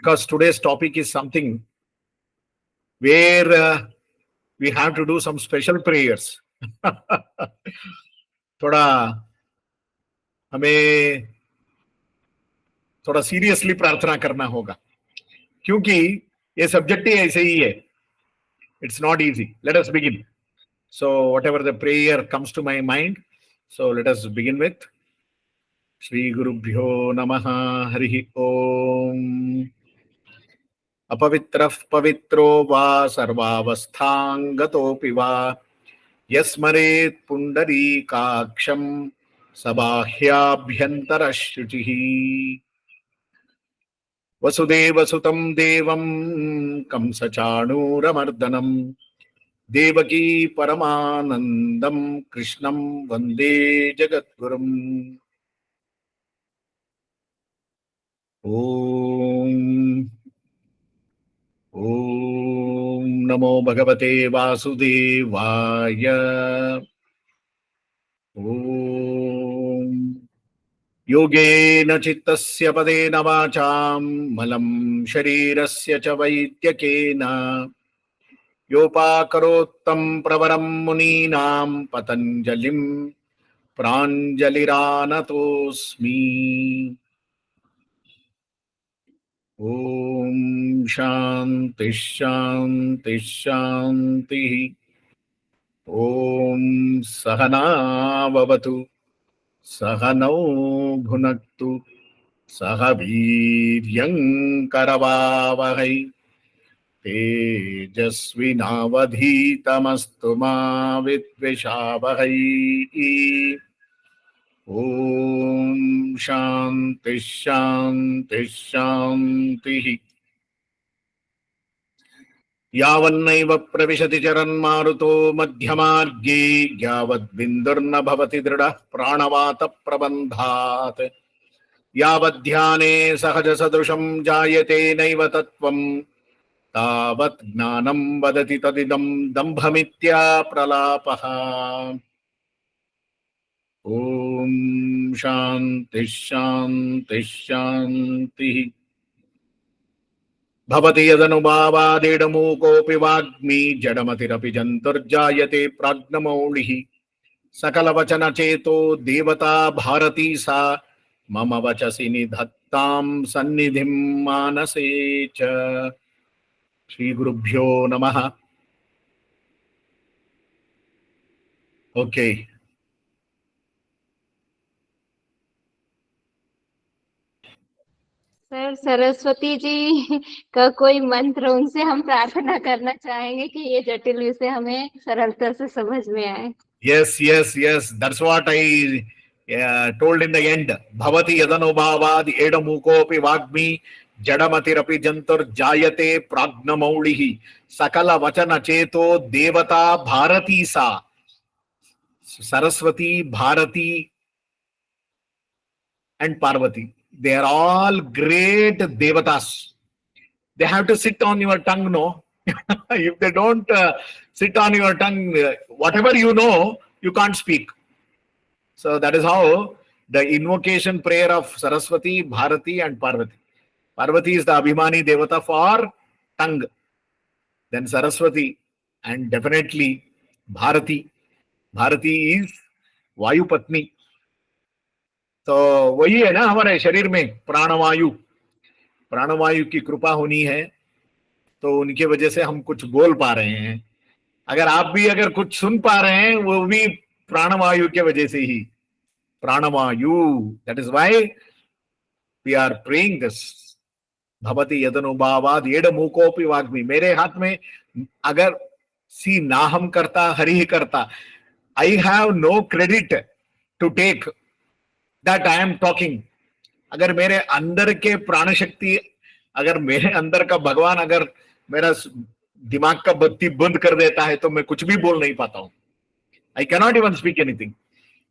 because today's topic is something where we have to do some special prayers. थोड़ा हमें थोड़ा seriously प्रार्थना करना होगा, क्योंकि ये सब्जेक्ट ही ऐसे ही है. It's not easy. Let us begin. So whatever the prayer comes to my mind, so let us begin with Shri Gurubhyo Namaha Harihi Om. Apavitrah pavitro va sarvavasthangatopi va yasmaret pundarikaksham sabahyabhyantara shuchihi vasudevasutam devam kamsachanuramardanam devaki paramanandam krishnam vande jagatgurum. Om Om Namo Bhagavate Vasudevaya. Om Yogena Chittasya Padena Vacham Malam Sharirasya Cha Vaidyakena Yopakarottam Pravaram Muninam Patanjalim Pranjaliranatosmi. Om Shanti Shanti Shanti. Om Sahana Vavatu Sahanau Bhunaktu Sahaviryam Karavavahai Tejasvinavadhitamastu ma Vidvishavahai. Om Shanti Shanti Shanti. Yavannaiva pravishati charanmaruto madhyamarge yavad bindurna bhavati drida pranavata prabandhat yavad dhyane sahaja sadrusham jayate naiva tattvam tavat gnanam vadati tadidam dambhamitya pralapaha. Om Shanti Shanti Shanti. Bhavati yadanubhavadedamukopi vagmi jadamatirapi janturjayate pragnamaulihi sakalavachana cheto devata bharati sa mama vachasi nidhattam sannidhim manase cha. Shri Gurubhyo Namaha. Okay. Sir, Saraswati ji का कोई मंत्र उनसे हम प्रार्थना करना चाहेंगे कि ये जटिल विषय हमें सरलता से समझ में आए. Yes. That's what I told in the end. Bhavati yadanubhavad edamukopi vagmi jadamatirapi jantur jayate pragnamaulihi sakala vachana cheto devata bharati sa. Saraswati, Bharati and Parvati, they are all great devatas. They have to sit on your tongue, no? If they don't sit on your tongue, whatever you know, you can't speak. So that is how the invocation prayer of Saraswati, Bharati and Parvati. Parvati is the Abhimani Devata for tongue. Then Saraswati and definitely Bharati. Bharati is Vayu Patni. तो वही है ना हमारे शरीर में प्राणवायु की कृपा होनी है, तो उनके वजह से हम कुछ बोल पा रहे हैं. अगर आप भी अगर कुछ सुन पा रहे हैं, वो भी प्राणवायु के वजह से ही. प्राणवायु, that is why we are praying this. भवति यदनुभावाद एडमुकोपि वाग्मी. मेरे हाथ में अगर सी नाहम करता हरि करता, I have no credit to take that I am talking. अगर मेरे अंदर के प्राण शक्ति, अगर मेरे अंदर का भगवान अगर मेरा दिमाग का बत्ती बंद कर देता है, तो मैं कुछ भी बोल नहीं पाता हूं. I cannot even speak anything.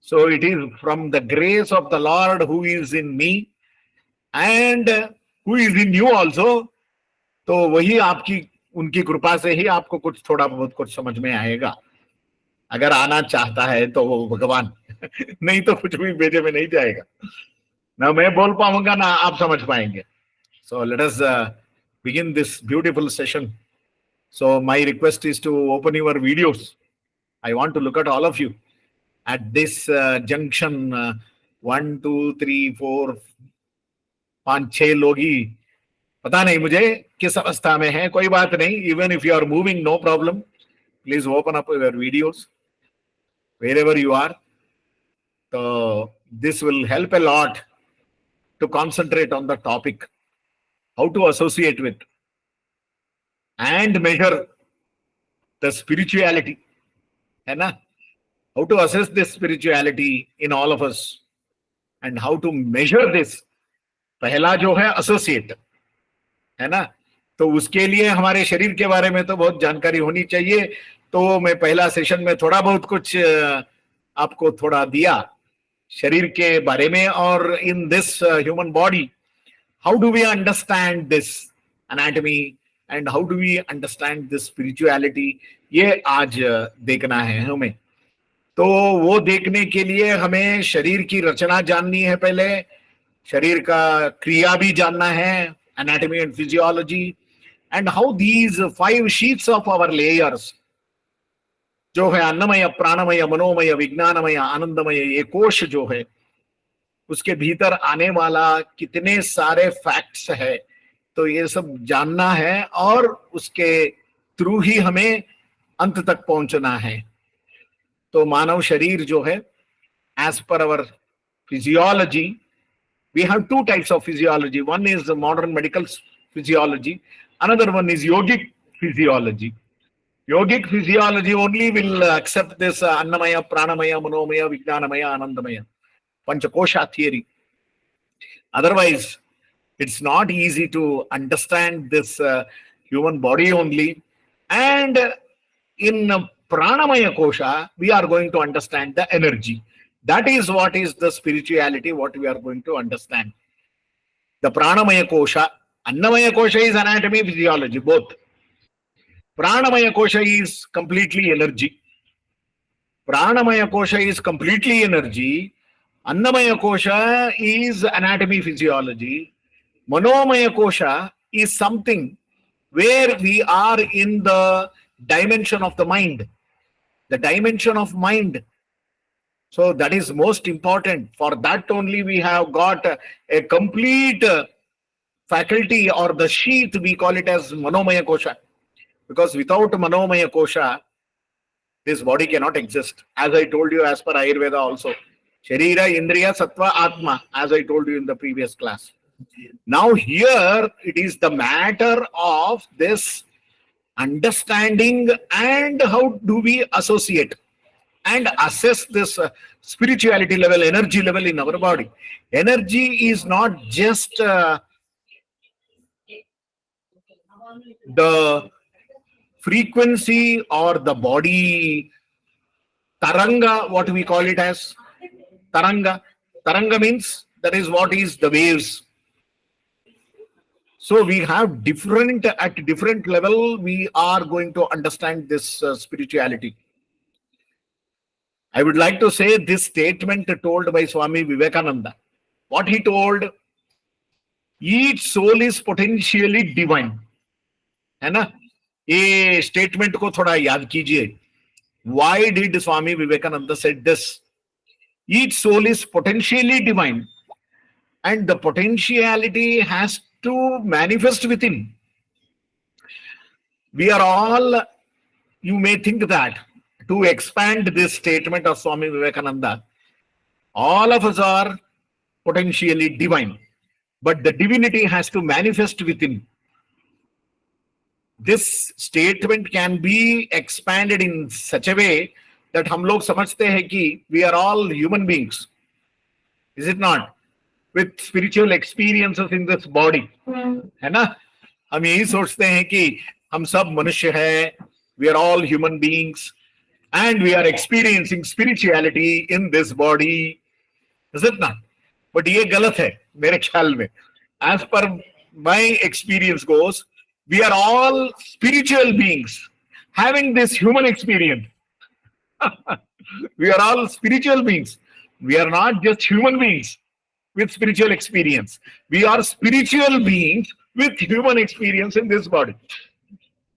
So it is from the grace of the Lord who is in me and who is in you also. तो वही आपकी उनकी कृपा से ही आपको कुछ थोड़ा बहुत कुछ समझ में आएगा. अगर आना चाहता है तो वो भगवान, नहीं तो कुछ भी भेजे में नहीं जाएगा. ना मैं बोल पाऊंगा ना आप समझ पाएंगे. So let us begin this beautiful session. So my request is to open your videos. I want to look at all of you at this junction. 1, 2, 3, 4, 5, 6 लोग ही, पता नहीं मुझे किस अवस्था में है, कोई बात नहीं. Even if you are moving, no problem. Please open up your videos wherever you are. So this will help a lot to concentrate on the topic, how to associate with and measure the spirituality, है ना? How to assess this spirituality in all of us and how to measure this. पहला जो है associate, है ना? तो उसके लिए हमारे शरीर के बारे में तो बहुत जानकारी होनी चाहिए. तो मैं पहला सेशन में थोड़ा बहुत कुछ आपको थोड़ा दिया शरीर के बारे में. और in this human body, how do we understand this anatomy and how do we understand this spirituality, ये आज देखना है हमें. तो वो देखने के लिए हमें शरीर की रचना जाननी है, पहले शरीर का क्रिया भी जानना है, anatomy and physiology, and how these 5 sheets of our layers जो है अन्नमय, प्राणमय, मनोमय, विज्ञानमय, आनंदमय, ये कोश जो है उसके भीतर आने वाला कितने सारे फैक्ट्स है, तो ये सब जानना है और उसके थ्रू ही हमें अंत तक पहुंचना है. तो मानव शरीर जो है, as per our physiology, we have 2 types of physiology. One is modern medical physiology, another one is yogic physiology. Yogic physiology only will accept this Annamaya, Pranamaya, Manomaya, Vijnanamaya, Anandamaya, Panchakosha theory. Otherwise, it's not easy to understand this human body only. And in Pranamaya Kosha, we are going to understand the energy. That is what is the spirituality, what we are going to understand. The Pranamaya Kosha, Annamaya Kosha is anatomy, physiology, both. Pranamaya Kosha is completely energy. Pranamaya Kosha is completely energy. Annamaya Kosha is anatomy, physiology. Manomaya Kosha is something where we are in the dimension of the mind. The dimension of mind. So that is most important. For that only we have got a complete faculty, or the sheath, we call it as Manomaya Kosha. Because without Manomaya Kosha, this body cannot exist. As I told you, as per Ayurveda also. Sharira, Indriya, Sattva, Atma, as I told you in the previous class. Now here, it is the matter of this understanding and how do we associate and assess this spirituality level, energy level in our body. Energy is not just the frequency or the body taranga, what we call it as taranga. Taranga means that is what is the waves. So we have different, at different level, we are going to understand this spirituality. I would like to say this statement told by Swami Vivekananda. What he told, each soul is potentially divine. है ना? ये statement को थोड़ा याद कीजिए. Why did Swami Vivekananda said this? Each soul is potentially divine, and the potentiality has to manifest within. We are all, you may think that, to expand this statement of Swami Vivekananda, all of us are potentially divine, but the divinity has to manifest within. This statement can be expanded in such a way that हम लोग समझते हैं कि we are all human beings. Is it not? With spiritual experiences in this body. है ना? हम यही सोचते हैं कि हम सब मनुष्य हैं. We are all human beings and we are experiencing spirituality in this body. Is it not? But ये गलत है मेरे ख्याल में. As per my experience goes, we are all spiritual beings having this human experience. We are all spiritual beings. We are not just human beings with spiritual experience. We are spiritual beings with human experience in this body.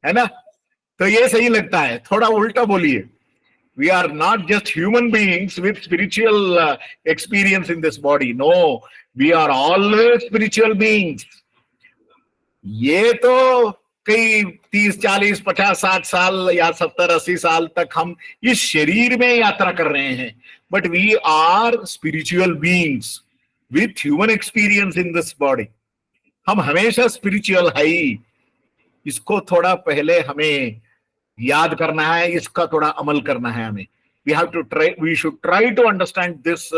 है ना? तो ये सही लगता है. थोड़ा उल्टा बोलिए. We are not just human beings with spiritual experience in this body. No, we are always spiritual beings. ये तो कई 30, 40, 50, 60 साल या 70, 80 साल तक हम इस शरीर में यात्रा कर रहे हैं. But we are spiritual beings with human experience in this body. हम हमेशा spiritual है ही. इसको थोड़ा पहले हमें याद करना है, इसका थोड़ा अमल करना है हमें. We should try to understand this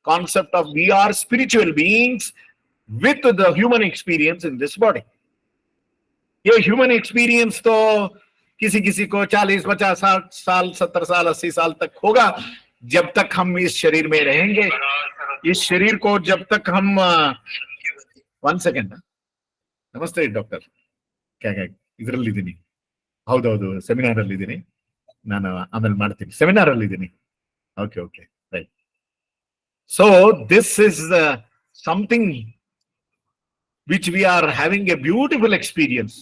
concept of we are spiritual beings with the human experience in this body. ये ह्यूमन एक्सपीरियंस तो किसी किसी को 40, 50, 60 साल, 70 साल, 80 साल तक होगा, जब तक हम इस शरीर में रहेंगे. इस शरीर को जब तक हम 1 ಸೆಕೆಂಡ್. ನಮಸ್ತೆ ಡಾಕ್ಟರ್. ಇದರಲ್ಲಿದ್ದೀನಿ. ಹೌದೌದು, ಸೆಮಿನಾರ್ ಅಲ್ಲಿ ಇದ್ದೀನಿ. ನಾನು ಆಮೇಲೆ ಮಾಡ್ತೀನಿ. ಸೆಮಿನಾರ್ ಅಲ್ಲಿ ಇದ್ದೀನಿ. Okay right. So this is something which we are having a beautiful experience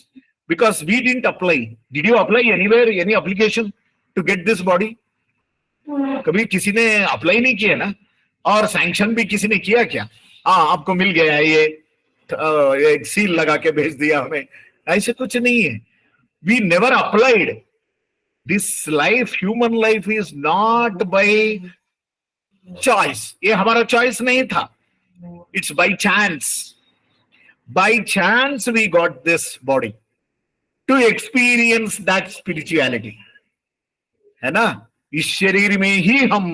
because we didn't apply. Did you apply anywhere, any application to get this body? कभी किसी ने अप्लाई नहीं किया ना? और सैंक्शन भी किसी ने किया क्या? हाँ, आपको मिल गया ये, एक सील लगा के भेज दिया हमें. ऐसे कुछ नहीं है. We never applied. This life, human life is not by choice. ये हमारा choice नहीं था. It's by chance. By chance we got this body to experience that spirituality. है ना? इस शरीर में ही हम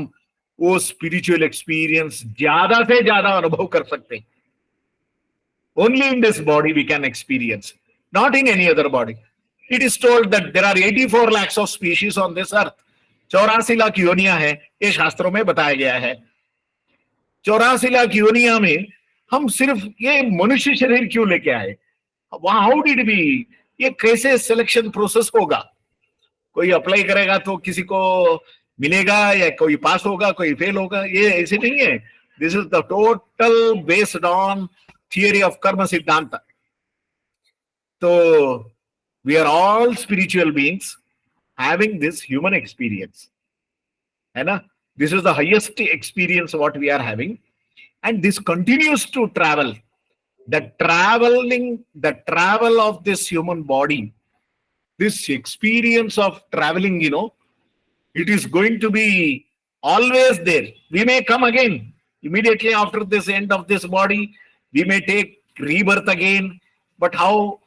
वो spiritual experience ज्यादा से ज्यादा अनुभव कर सकते हैं. Only in this body we can experience, not in any other body. It is told that there are 84 lakhs of species on this earth. 84 lakh योनियां हैं, ये शास्त्रों में बताया गया है. 84 लाख योनियां में हम सिर्फ ये मनुष्य शरीर क्यों लेके आए? हाउ डिड वी, ये कैसे सिलेक्शन प्रोसेस होगा? कोई अप्लाई करेगा तो किसी को मिलेगा, या कोई पास होगा, कोई फेल होगा? ये ऐसे नहीं है. This is the total based on theory of कर्म सिद्धांत. तो we are all spiritual beings having this human experience. है ना? This is the highest experience what we are having. And this continues to travel. The travel of this human body, this experience of traveling, it is going to be always there. We may come again immediately after this end of this body. We may take rebirth again. But how,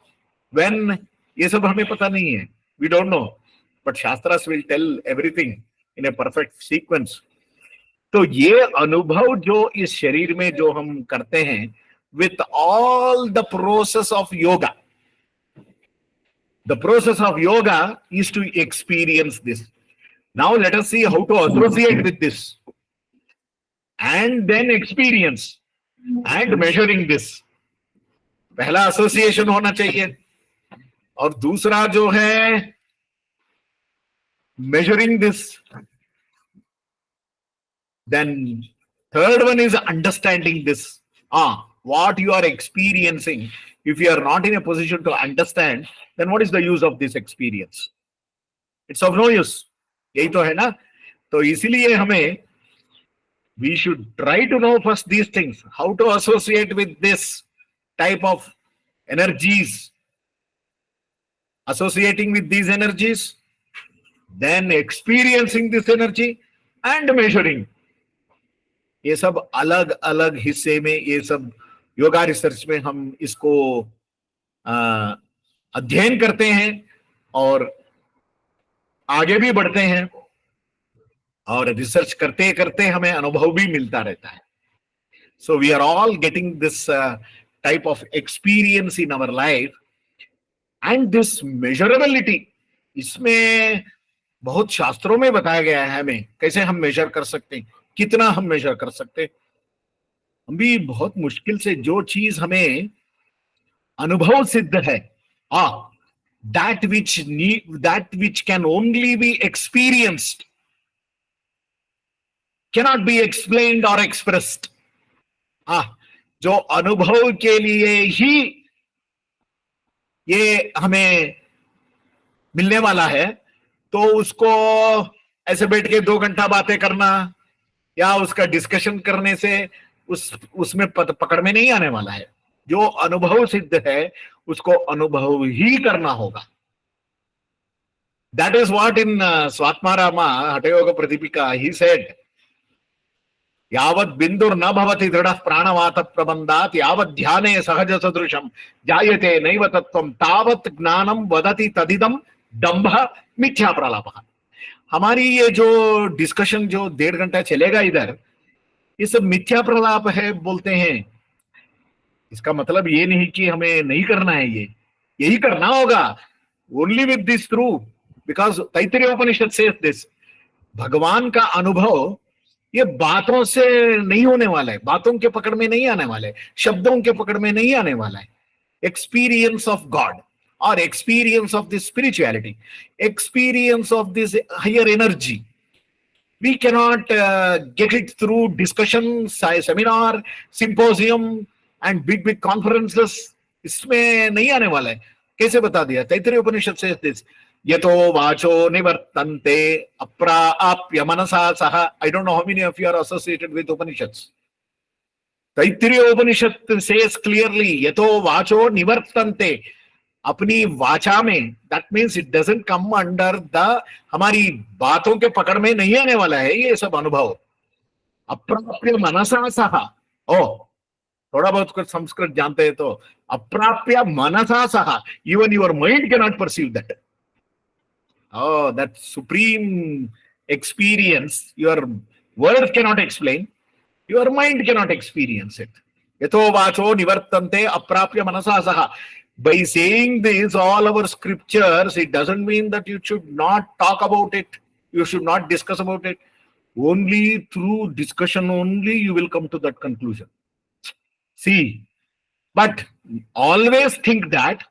when, ये सब हमें पता नहीं है. We don't know. But Shastras will tell everything in a perfect sequence. तो ये अनुभव जो इस शरीर में जो हम करते हैं, with all the process of yoga, the process of yoga is to experience this. Now let us see how to associate with this and then experience and measuring this. पहला association होना चाहिए, और दूसरा जो है measuring this. Then third one is understanding this. What you are experiencing. If you are not in a position to understand, then what is the use of this experience? It's of no use. यही तो है ना? तो इसीलिए हमें we should try to know first these things, how to associate with this type of energies, associating with these energies, then experiencing this energy and measuring. ये सब अलग अलग हिस्से में, ये सब योगा रिसर्च में हम इसको अध्ययन करते हैं और आगे भी बढ़ते हैं, और रिसर्च करते करते हमें अनुभव भी मिलता रहता है. So we are all getting this type of experience in our life, and this measurability, इसमें बहुत शास्त्रों में बताया गया है हमें कैसे हम मेजर कर सकते हैं, कितना हम मेजर कर सकते हैं. हम भी बहुत मुश्किल से जो चीज हमें अनुभव सिद्ध है, that which can only be experienced, cannot be explained or expressed. जो अनुभव के लिए ही ये हमें मिलने वाला है, तो उसको ऐसे बैठ के 2 घंटा बातें करना या उसका डिस्कशन करने से उसमें पकड़ में नहीं आने वाला है। जो अनुभव सिद्ध है उसको अनुभव ही करना होगा। That is what in Swatmarama Hathayoga Pradipika ही सेड, यावत् बिंदुर न भवति दृढ़ प्राणवात प्रबंधात यावत् ध्याने सहज सदृशम जायते नैव तत्वम तावत् ज्ञानम वदति तदिदम दंभ मिथ्या प्रलाप। हमारी ये जो डिस्कशन जो 1.5 घंटा चलेगा इधर, ये सब मिथ्या प्रलाप है बोलते हैं। इसका मतलब ये नहीं कि हमें नहीं करना है, ये यही करना होगा। Only with this through, because Taittiriya Upanishad says this, भगवान का अनुभव ये बातों से नहीं होने वाला है, बातों के पकड़ में नहीं आने वाला है, शब्दों के पकड़ में नहीं आने वाला है। Experience of God or experience of this spirituality, experience of this higher energy, we cannot get it through discussion, seminar, symposium and big conferences. इसमें नहीं आने वाला है। कैसे बता दिया? तैत्तिरीय उपनिषद से दिस, यतो वाचो निवर्तन्ते अप्राप्य मनसा सह। I don't know how many of you are associated with Upanishads. Taittiriya Upanishad says clearly, यतो वाचो निवर्तन्ते, अपनी वाचा में, that means it doesn't come under the, हमारी बातों के पकड़ में नहीं आने वाला है ये सब अनुभव। अप्राप्य मनसा सह, ओ थोड़ा बहुत कुछ संस्कृत जानते हैं तो, अप्राप्य मनसा सह, even your mind can not perceive that. Oh, that supreme experience, your words cannot explain, your mind cannot experience it. Yato vacho nivartante aprapya manasa saha. By saying this, all our scriptures, it doesn't mean that you should not talk about it, you should not discuss about it. Only through discussion only you will come to that conclusion. See, but always think that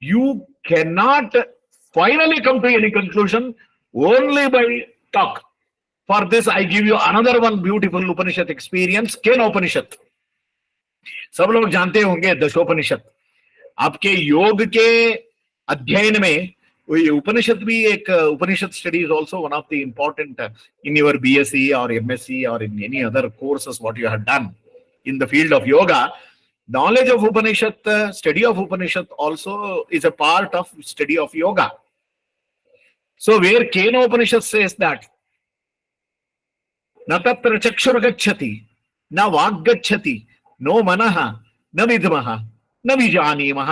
you cannot finally come to any conclusion only by talk. For this, I give you another one beautiful Upanishad experience, Kena Upanishad. सब लोग जानते होंगे दशोपनिषद। आपके योग के अध्ययन में उपनिषद भी एक, Upanishad study is also one of the important in your BSc और MSc or in any other courses what you have done in the field of yoga. Knowledge of Upanishad, study of Upanishad also is a part of study of yoga. So where Kena Upanishad says that na tatra chakshur gacchati, na vak gacchati, no manaha, na vidmaha, न विजानीमः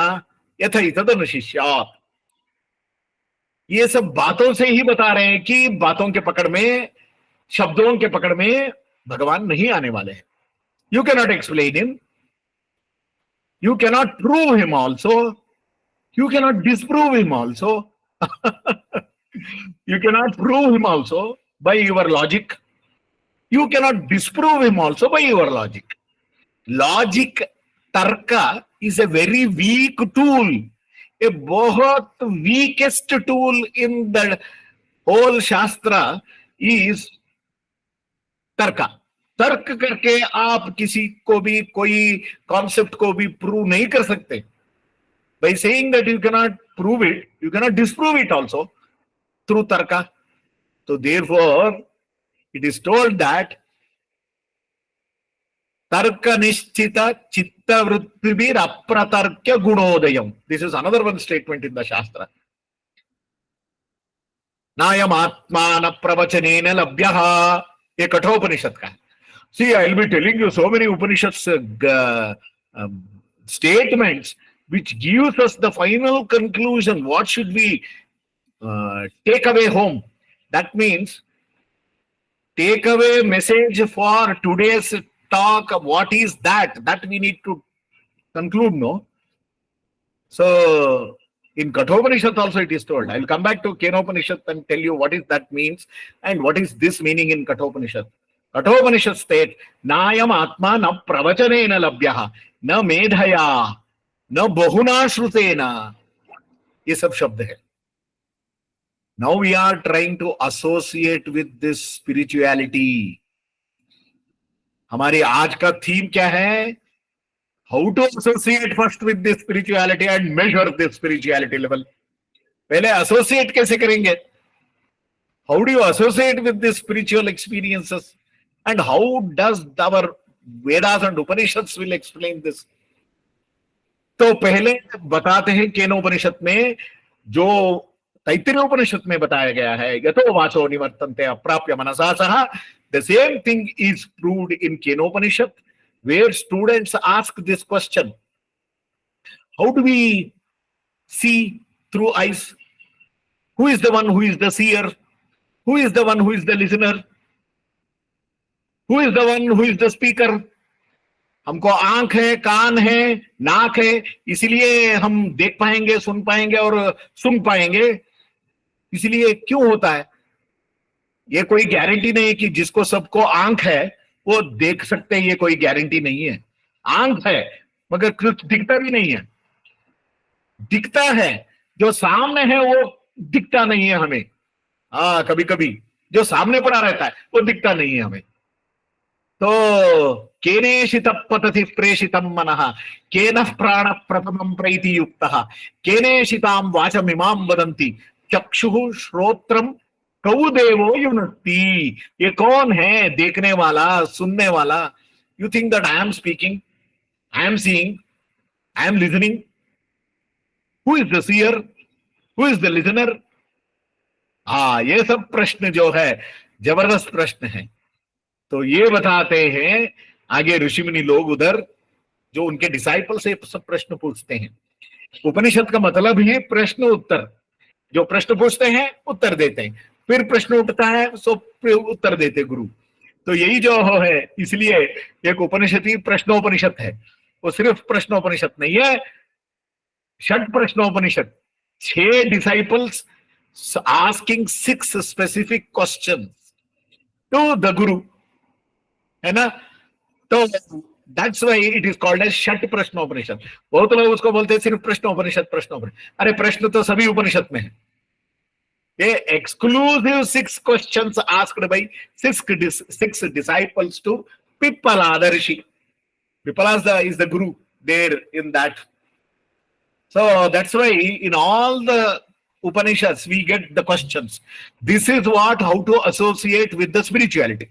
यथा तदनुशिष्यात्। ये सब बातों से ही बता रहे हैं कि बातों के पकड़ में, शब्दों के पकड़ में भगवान नहीं आने वाले हैं। You cannot explain him, you cannot prove him also, you cannot disprove him also. You cannot prove him also by your logic, you cannot disprove him also by your logic. Logic, tarka is a very weak tool, a बहुत weakest tool in the whole Shastra is तर्क। तर्क करके आप किसी को भी, कोई concept को भी प्रूव नहीं कर सकते। By saying that you cannot prove it, you cannot disprove it also through tarka. So therefore, it is told that tarka nishchita chitta vrittibir apratarkya gunodayam. This is another one statement in the Shastra. Nayam atmana pravachanena labhyaha. ये कठोपनिषद का। See, I will be telling you so many Upanishads statements which gives us the final conclusion. What should we take away home? That means take away message for today's talk. What is that? That we need to conclude, no? So in Kathopanishad also it is told. I will come back to Kenopanishad and tell you what is that means and what is this meaning in Kathopanishad. Kathopanishad state, Nayam Atma na pravachanena labhyaha, na medhaya, na bahuna shrutena. ये सब शब्द है. Now we are trying to associate with this spirituality. हमारे आज का theme क्या है? How to associate first with this spirituality and measure this spirituality level. पहले associate कैसे करेंगे? How do you associate with these spiritual experiences? And how does our Vedas and Upanishads will explain this? तो पहले बताते हैं केनोपनिषद में, जो तैत्तिरीय उपनिषद में बताया गया है, यतो वाचो निवर्तन्ते अप्राप्य मनसा सह. The same thing is proved in Kenopanishad, where students ask this question: how do we see through eyes? Who is the one who is the seer? Who is the one who is the listener? Who is the one who is the speaker? हमको आंख है, कान है, नाक है, इसलिए हम देख पाएंगे, सुन पाएंगे और सुन पाएंगे. इसलिए क्यों होता है? ये कोई गारंटी नहीं कि जिसको सबको आंख है वो देख सकते हैं, ये कोई गारंटी नहीं है. आंख है मगर कुछ दिखता भी नहीं है. दिखता है, जो सामने है वो दिखता नहीं है हमें. हाँ, कभी कभी जो सामने पड़ा रहता है वो दिखता नहीं है हमें. तो केनेशित पतति प्रेषितम मनः केनः प्राण प्रथमं प्रैति युक्तः केनेशितां वाचमिमां वदन्ति चक्षुः श्रोत्रम कौ देवो युनक्ति. ये कौन है देखने वाला, सुनने वाला? You think that I am speaking, I am seeing, I am listening? Who is the seer? Who is the listener? हाँ, ये सब प्रश्न जो है जबरदस्त प्रश्न है. तो ये बताते हैं आगे ऋषि मुनि लोग उधर, जो उनके डिसाइपल से सब प्रश्न पूछते हैं. उपनिषद का मतलब ही प्रश्न उत्तर. जो प्रश्न पूछते हैं उत्तर देते हैं, फिर प्रश्न उठता है सो उत्तर देते गुरु. तो यही जो है, इसलिए एक उपनिषद ही प्रश्नोपनिषद है. वो सिर्फ प्रश्नोपनिषद नहीं है, Shat Prashnopanishad. 6 disciples asking 6 specific question to the guru, है ना. तो that's why it is called as Shat Prashnopanishad. बहुत लोग उसको बोलते हैं सिर्फ प्रश्नोपनिषद. प्रश्नोपनिषद, अरे प्रश्न तो सभी उपनिषद में है. ये exclusive 6 questions asked by 6 disciples to Pippala the Rishi. Pippala is the guru there in that. So that's why in all the Upanishads we get the questions. This is what, how to associate with the spirituality.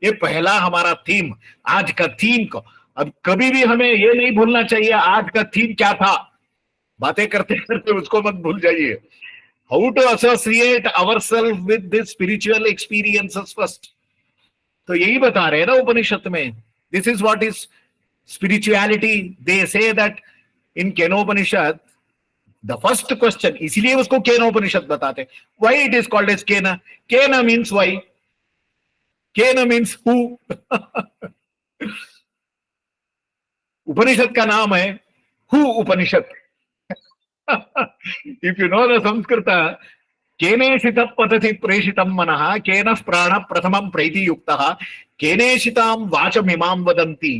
ये पहला हमारा theme, आज का theme को. अब कभी भी हमें ये नहीं भूलना चाहिए आज का थीम क्या था. बातें करते करते उसको मत भूल जाइए. How to associate ourselves with the spiritual experiences first. तो यही बता रहे हैं ना उपनिषद में. This is what is spirituality. They say that in Kenopanishad, the first question, इसलिए उसको केनोपनिषद बताते. Why it is called as Kena? Kena means why. Kena means who. उपनिषद का नाम है Who Upanishad. If you know the Sanskrita, केनेशित पतति प्रेषितम मनः केनः प्राण प्रथमं प्रैति युक्तः केनेशितां वाचमिमां वदन्ति.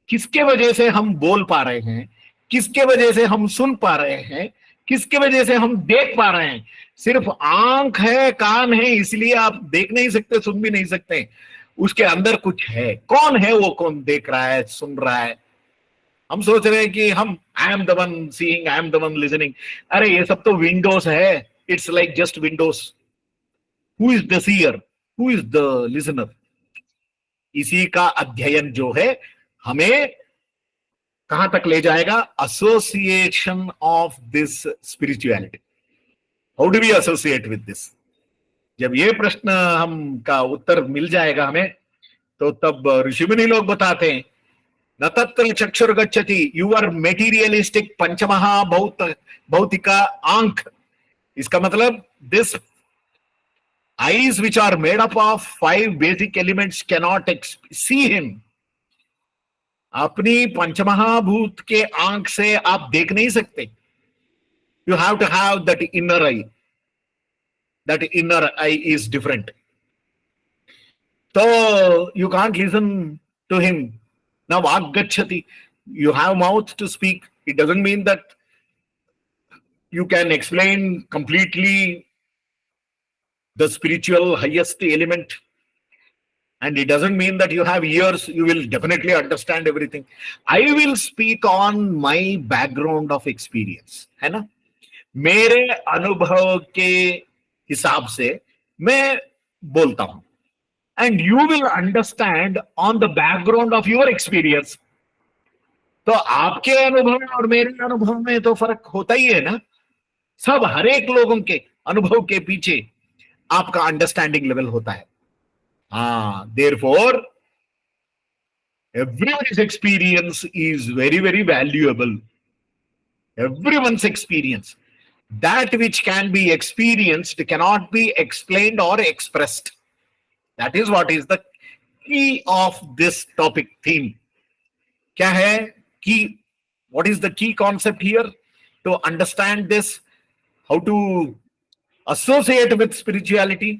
किसके वजह से हम बोल पा रहे हैं, किसके वजह से हम सुन पा रहे हैं, किसके वजह से हम देख पा रहे हैं? सिर्फ आंख है, कान है, इसलिए आप देख नहीं सकते, सुन भी नहीं सकते. उसके अंदर कुछ है. कौन है वो? कौन देख रहा है, सुन रहा है? हम सोच रहे हैं कि हम I am the one seeing, I am the one listening. अरे ये सब तो विंडोज है. It's like just windows. Who is the seer? Who is the listener? इसी का अध्ययन जो है हमें कहां तक ले जाएगा? Association of this spirituality. How do we associate with this? जब ये प्रश्न हम का उत्तर मिल जाएगा हमें, तो तब ऋषि मुनि लोग बताते हैं न तत्र चक्षुर्गच्छति. यूर मेटीरियलिस्टिक पंचमहा भौतिका आंख. इसका मतलब this eyes which are made up of 5 basic elements cannot see him. अपनी पंचमहाभूत के आंख से आप देख नहीं सकते. You have to have that inner eye. That inner eye is different. So you can't listen to him. Now vaggachati. You have mouth to speak. It doesn't mean that you can explain completely the spiritual highest element. And it doesn't mean that you have years, you will definitely understand everything. I will speak on my background of experience, है ना, मेरे अनुभव के हिसाब से मैं बोलता हूं, and you will understand on the background of your experience. तो आपके अनुभव और मेरे अनुभव में तो फर्क होता ही है ना, सब हर एक लोगों के अनुभव के पीछे आपका अंडरस्टैंडिंग लेवल होता है. Therefore, everyone's experience is very, very valuable. Everyone's experience. That which can be experienced cannot be explained or expressed. That is what is the key of this topic theme. क्या है key? What is the key concept here? To understand this, how to associate with spirituality.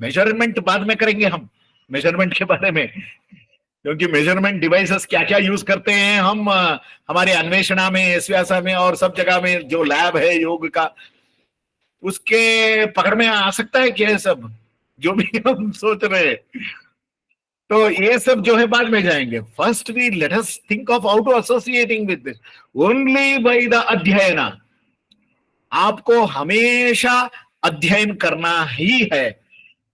Measurement बाद में करेंगे हम, measurement के बारे में, क्योंकि मेजरमेंट डिवाइसेस क्या क्या यूज करते हैं हम हमारे अन्वेषणा में, एसव्यासा में और सब जगह में जो लैब है योग का, उसके पकड़ में आ सकता है क्या सब जो भी हम सोच रहे हैं. तो ये सब जो है बाद में जाएंगे. First we let us think of how to associating with this. Only by the अध्ययन. आपको हमेशा अध्ययन करना ही है.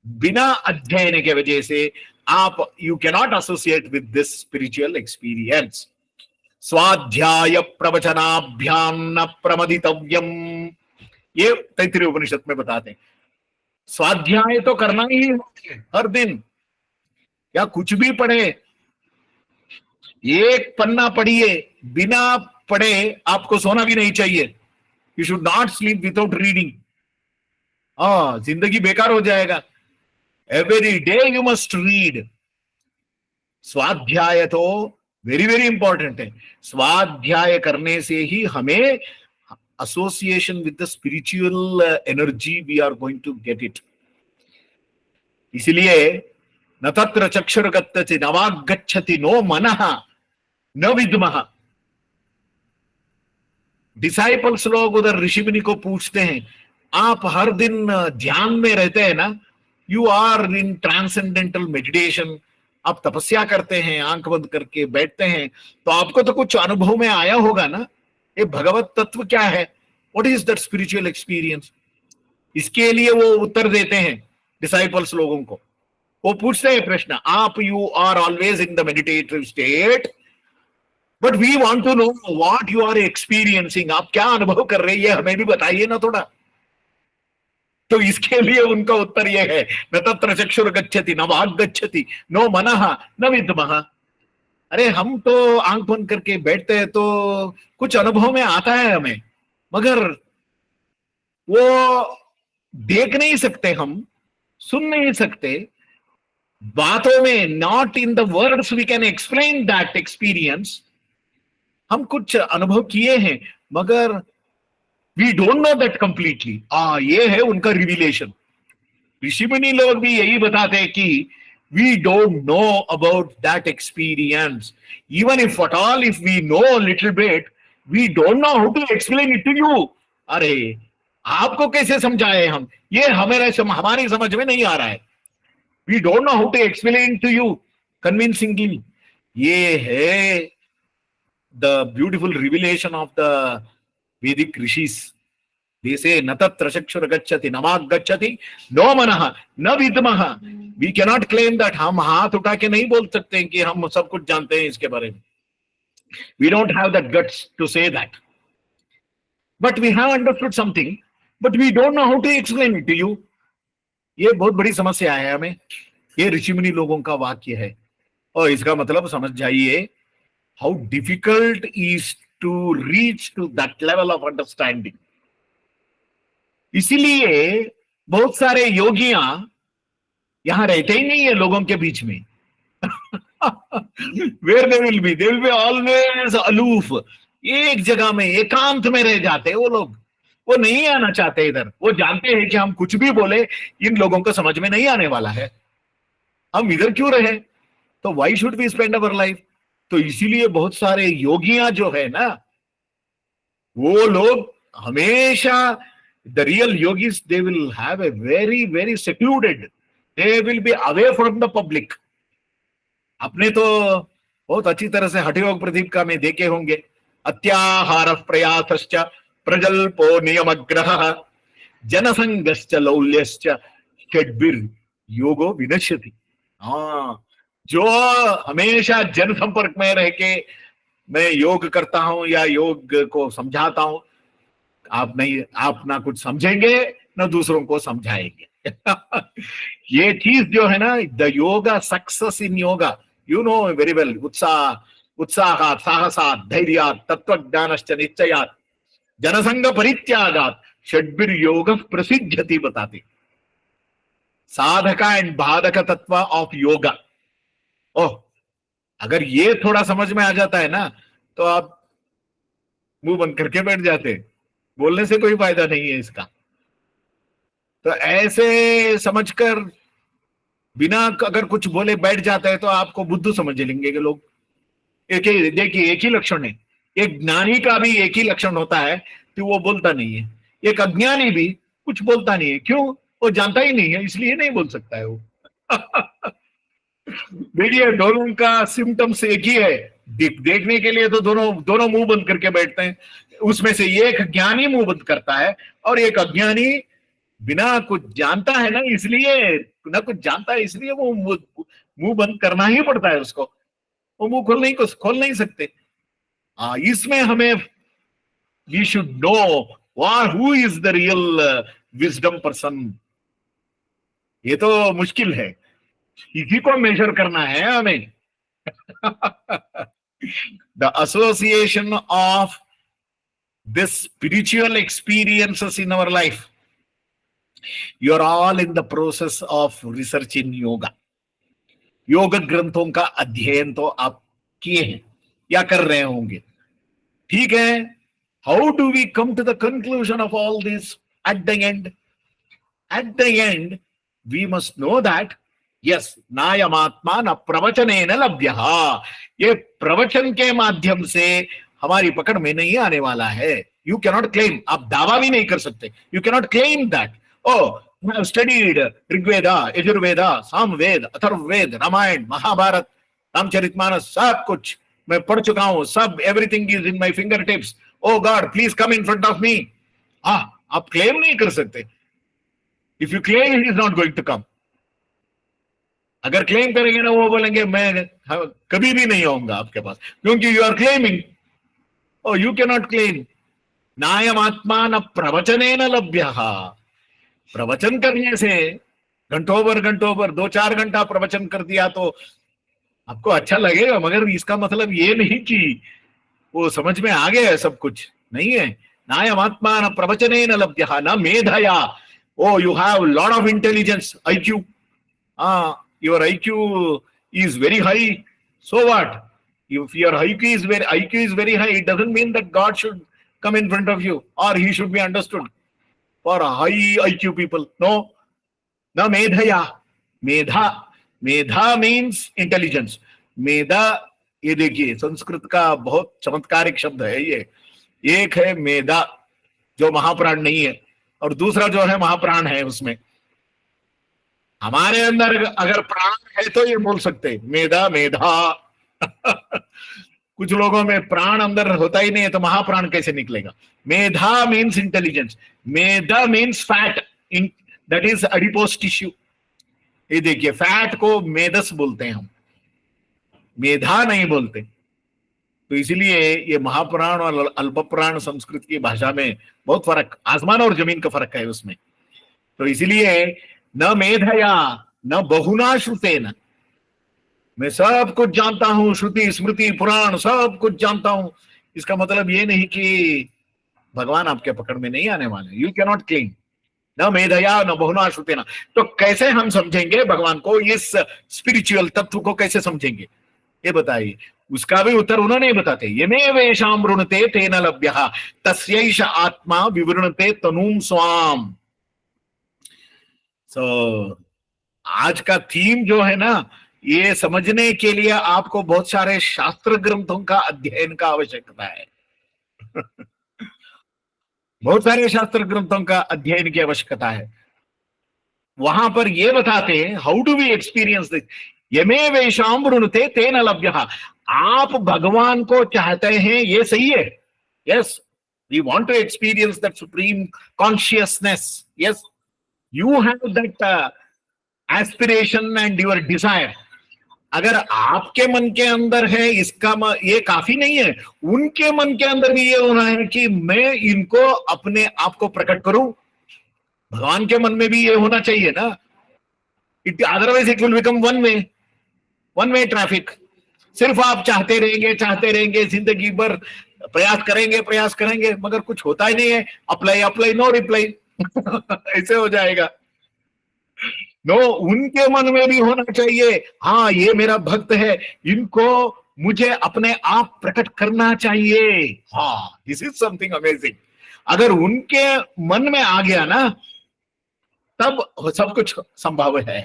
बिना अध्ययन के वजह से आप you cannot associate with this spiritual experience. स्वाध्याय प्रवचनाभ्याम न प्रमदितव्यम, ये तैत्तिरीय उपनिषद में बताते हैं. स्वाध्याय तो करना ही है हर दिन, या कुछ भी पढ़े, एक पन्ना पढ़िए, बिना पढ़े आपको सोना भी नहीं चाहिए. You should not sleep without reading. जिंदगी बेकार हो जाएगा. Every day you must read. स्वाध्याय तो वेरी वेरी इंपॉर्टेंट है. स्वाध्याय करने से ही हमें association with the spiritual energy we are going to get it. इसलिए न तत्र चक्षुर्गच्छति न वाग्गच्छति नो मनः न विद्मः. डिसाइपल्स लोग उधर ऋषि मुनि को पूछते हैं, आप हर दिन ध्यान में रहते हैं ना, you are in transcendental meditation, आप तपस्या करते हैं, आंख बंद करके बैठते हैं, तो आपको तो कुछ अनुभव में आया होगा ना, ये भगवत तत्व क्या है, what is that spiritual experience. इसके लिए वो उत्तर देते हैं डिसाइपल्स लोगों को. वो पूछते हैं प्रश्न, आप you are always in the meditative state, but we want to know what you are experiencing. आप क्या अनुभव कर रहे हैं, ये हमें भी बताइए ना थोड़ा. तो इसके लिए उनका उत्तर यह है, न तत्र चक्षुर्गच्छति न वाग्गच्छति नो मनः न विद्मः. अरे हम तो आंख बंद करके बैठते हैं तो कुछ अनुभव में आता है हमें, मगर वो देख नहीं सकते, हम सुन नहीं सकते, बातों में, not in the words we can explain that experience. हम कुछ अनुभव किए हैं मगर we don't know that completely. ये है उनका रिविलेशन. ऋषि मुनि लोग भी यही बताते हैं कि we don't know about that experience. Even if at all if we know little bit, we don't know how to explain it to you. अरे आपको कैसे समझाए हम, ये हमारी समझ में नहीं आ रहा है. We don't know how to explain to you convincingly. ये है the beautiful revelation of the Vedic rishis. They say न तत्र चक्षुर्गच्छति न वाग्गच्छति नो मनः न विद्मः. We cannot claim that. हम हाथ उठा के नहीं बोल सकते हैं कि हम सब कुछ जानते हैं इसके बारे में. We don't have that guts to say that. But we have understood something, but we don't know how to explain it to you. ये बहुत बड़ी समस्या है हमें. ये ऋषि मुनि लोगों का वाक्य है, और इसका मतलब समझ जाइए how difficult is to reach to that level of understanding. इसीलिए बहुत सारे योगियां यहां रहते ही नहीं है लोगों के बीच में. Where they will be always aloof. एक जगह में एकांत में रह जाते हैं वो लोग. वो नहीं आना चाहते इधर. वो जानते हैं कि हम कुछ भी बोले इन लोगों को समझ में नहीं आने वाला है, हम इधर क्यों रहे. तो why should we spend our life? तो इसीलिए बहुत सारे योगियां जो है ना, वो लोग हमेशा, the real yogis, they will have a very very secluded they will be away from the public. आपने तो बहुत अच्छी तरह से हठयोग प्रदीप का में देखे होंगे। अत्याहार प्रयासश्च प्रजल्पो नियमग्रह जनसंगश्च लौल्यश्च षड्भिर योगो विनश्यति। हाँ, जो हमेशा जन संपर्क में रह के मैं योग करता हूं या योग को समझाता हूं, आप ना कुछ समझेंगे ना दूसरों को समझाएंगे। ये चीज जो है ना, the yoga success in yoga, you know very well, उत्साहात् साहसात् धैर्यात् तत्वज्ञानश्च निश्चयात् जनसंग परित्यागात् षड्भिर्योग प्रसिद्ध्यति बताते। साधका एंड बाधक तत्व ऑफ योगा। ओह, अगर ये थोड़ा समझ में आ जाता है ना, तो आप मुंह बंद करके बैठ जाते, बोलने से कोई फायदा नहीं है इसका। तो ऐसे समझकर बिना अगर कुछ बोले बैठ जाता है तो आपको बुद्धू समझ लेंगे कि लोग। एक ही देखिए, एक ही लक्षण है। एक ज्ञानी का भी एक ही लक्षण होता है कि वो बोलता नहीं है। एक अज्ञानी भी कुछ बोलता नहीं है। क्यों? वो जानता ही नहीं है, इसलिए नहीं बोल सकता है वो। देखिए, दोनों का सिम्टम्स एक ही है। देखने के लिए तो दोनों दोनों मुंह बंद करके बैठते हैं। उसमें से एक ज्ञानी मुंह बंद करता है और एक अज्ञानी बिना कुछ जानता है ना, इसलिए ना कुछ जानता है इसलिए वो मुंह बंद करना ही पड़ता है उसको। वो मुंह खोल नहीं सकते। इसमें हमें we should know who is the real wisdom person. ये तो मुश्किल है, इसी को मेजर करना है हमें। The association of this spiritual experiences in our life, you are all in the process of research in yoga. योग ग्रंथों का अध्ययन तो आप किए हैं या कर रहे होंगे, ठीक है। How do we come to the conclusion of all this at the end? At the end, we must know that yes, नायमात्मा न प्रवचनेन लभ्यः। ये प्रवचन के माध्यम से हमारी पकड़ में नहीं आने वाला है। यू कैनॉट क्लेम, आप दावा भी नहीं कर सकते। You cannot claim that I have studied Rigveda, Yajurveda, Samaveda, Atharvaveda, Ramayana, Mahabharata, Ramcharitmanas, सब कुछ मैं पढ़ चुका हूं, सब everything is in my finger tips. Oh God, please come in front of me. आप क्लेम नहीं कर सकते। If you claim, he is not going to come. अगर क्लेम करेंगे ना, वो बोलेंगे मैं कभी भी नहीं आऊंगा आपके पास, क्योंकि you are claiming. Oh, you can not claim. नायमात्मा न प्रवचनेन लभ्यः। प्रवचन करने से घंटों पर 2-4 घंटा प्रवचन कर दिया तो आपको अच्छा लगेगा, मगर इसका मतलब ये नहीं कि वो समझ में आ गया है सब कुछ, नहीं है। नायमात्मा न प्रवचनेन लभ्यः न मेधया। Oh, you have a lot of intelligence, IQ. Your IQ is very high. So what? If your IQ is very high, it doesn't mean that God should come in front of you or he should be understood. For high IQ people, no. Na medhaya. Medha means intelligence. मेधा, ये देखिए संस्कृत का बहुत चमत्कारिक शब्द है ये। एक है मेधा जो महाप्राण नहीं है, और दूसरा जो है महाप्राण है। उसमें हमारे अंदर अगर प्राण है तो ये बोल सकते मेधा मेधा। कुछ लोगों में प्राण अंदर होता ही नहीं है, तो महाप्राण कैसे निकलेगा? मेधा मीन्स इंटेलिजेंस। मेधा means fat, that is adipose tissue. ये देखिए, फैट को मेदस बोलते हैं हम, मेधा नहीं बोलते। तो इसीलिए ये महाप्राण और अल्पप्राण संस्कृत की भाषा में बहुत फर्क, आसमान और जमीन का फर्क है उसमें। तो इसीलिए न मेधया न बहुना श्रुतेन, मैं सब कुछ जानता हूं, श्रुति स्मृति पुराण सब कुछ जानता हूं, इसका मतलब ये नहीं कि भगवान आपके पकड़ में नहीं आने वाले। You can not claim. न मेधया न बहुना श्रुतेन। तो कैसे हम समझेंगे भगवान को, इस स्पिरिचुअल तत्व को कैसे समझेंगे, ये बताइए। उसका भी उत्तर उन्होंने ही बताते, यमे वेशाम वृणते तेन लभ्यः तस्यैष आत्मा विवृणते तनूम स्वाम। आज का थीम जो है ना, ये समझने के लिए आपको बहुत सारे शास्त्र ग्रंथों का अध्ययन का आवश्यकता है। बहुत सारे शास्त्र ग्रंथों का अध्ययन की आवश्यकता है। वहां पर ये बताते हैं how do we experience this. यमे वेशाम वृणुते तेन लभ्यः। आप भगवान को चाहते हैं, ये सही है, yes, we want to experience that supreme consciousness, yes, you have that aspiration and your desire. अगर आपके मन के अंदर है, ये काफी नहीं है, उनके मन के अंदर भी ये होना है कि मैं इनको अपने आप को प्रकट करूं। भगवान के मन में भी ये होना चाहिए ना। Otherwise it will become one way traffic. सिर्फ आप चाहते रहेंगे जिंदगी भर, प्रयास करेंगे मगर कुछ होता ही नहीं है। अप्लाई नो रिप्लाई ऐसे हो जाएगा। नो, उनके मन में भी होना चाहिए, हाँ ये मेरा भक्त है, इनको मुझे अपने आप प्रकट करना चाहिए। हाँ, दिस इज समथिंग अमेजिंग। अगर उनके मन में आ गया ना, तब सब कुछ संभव है।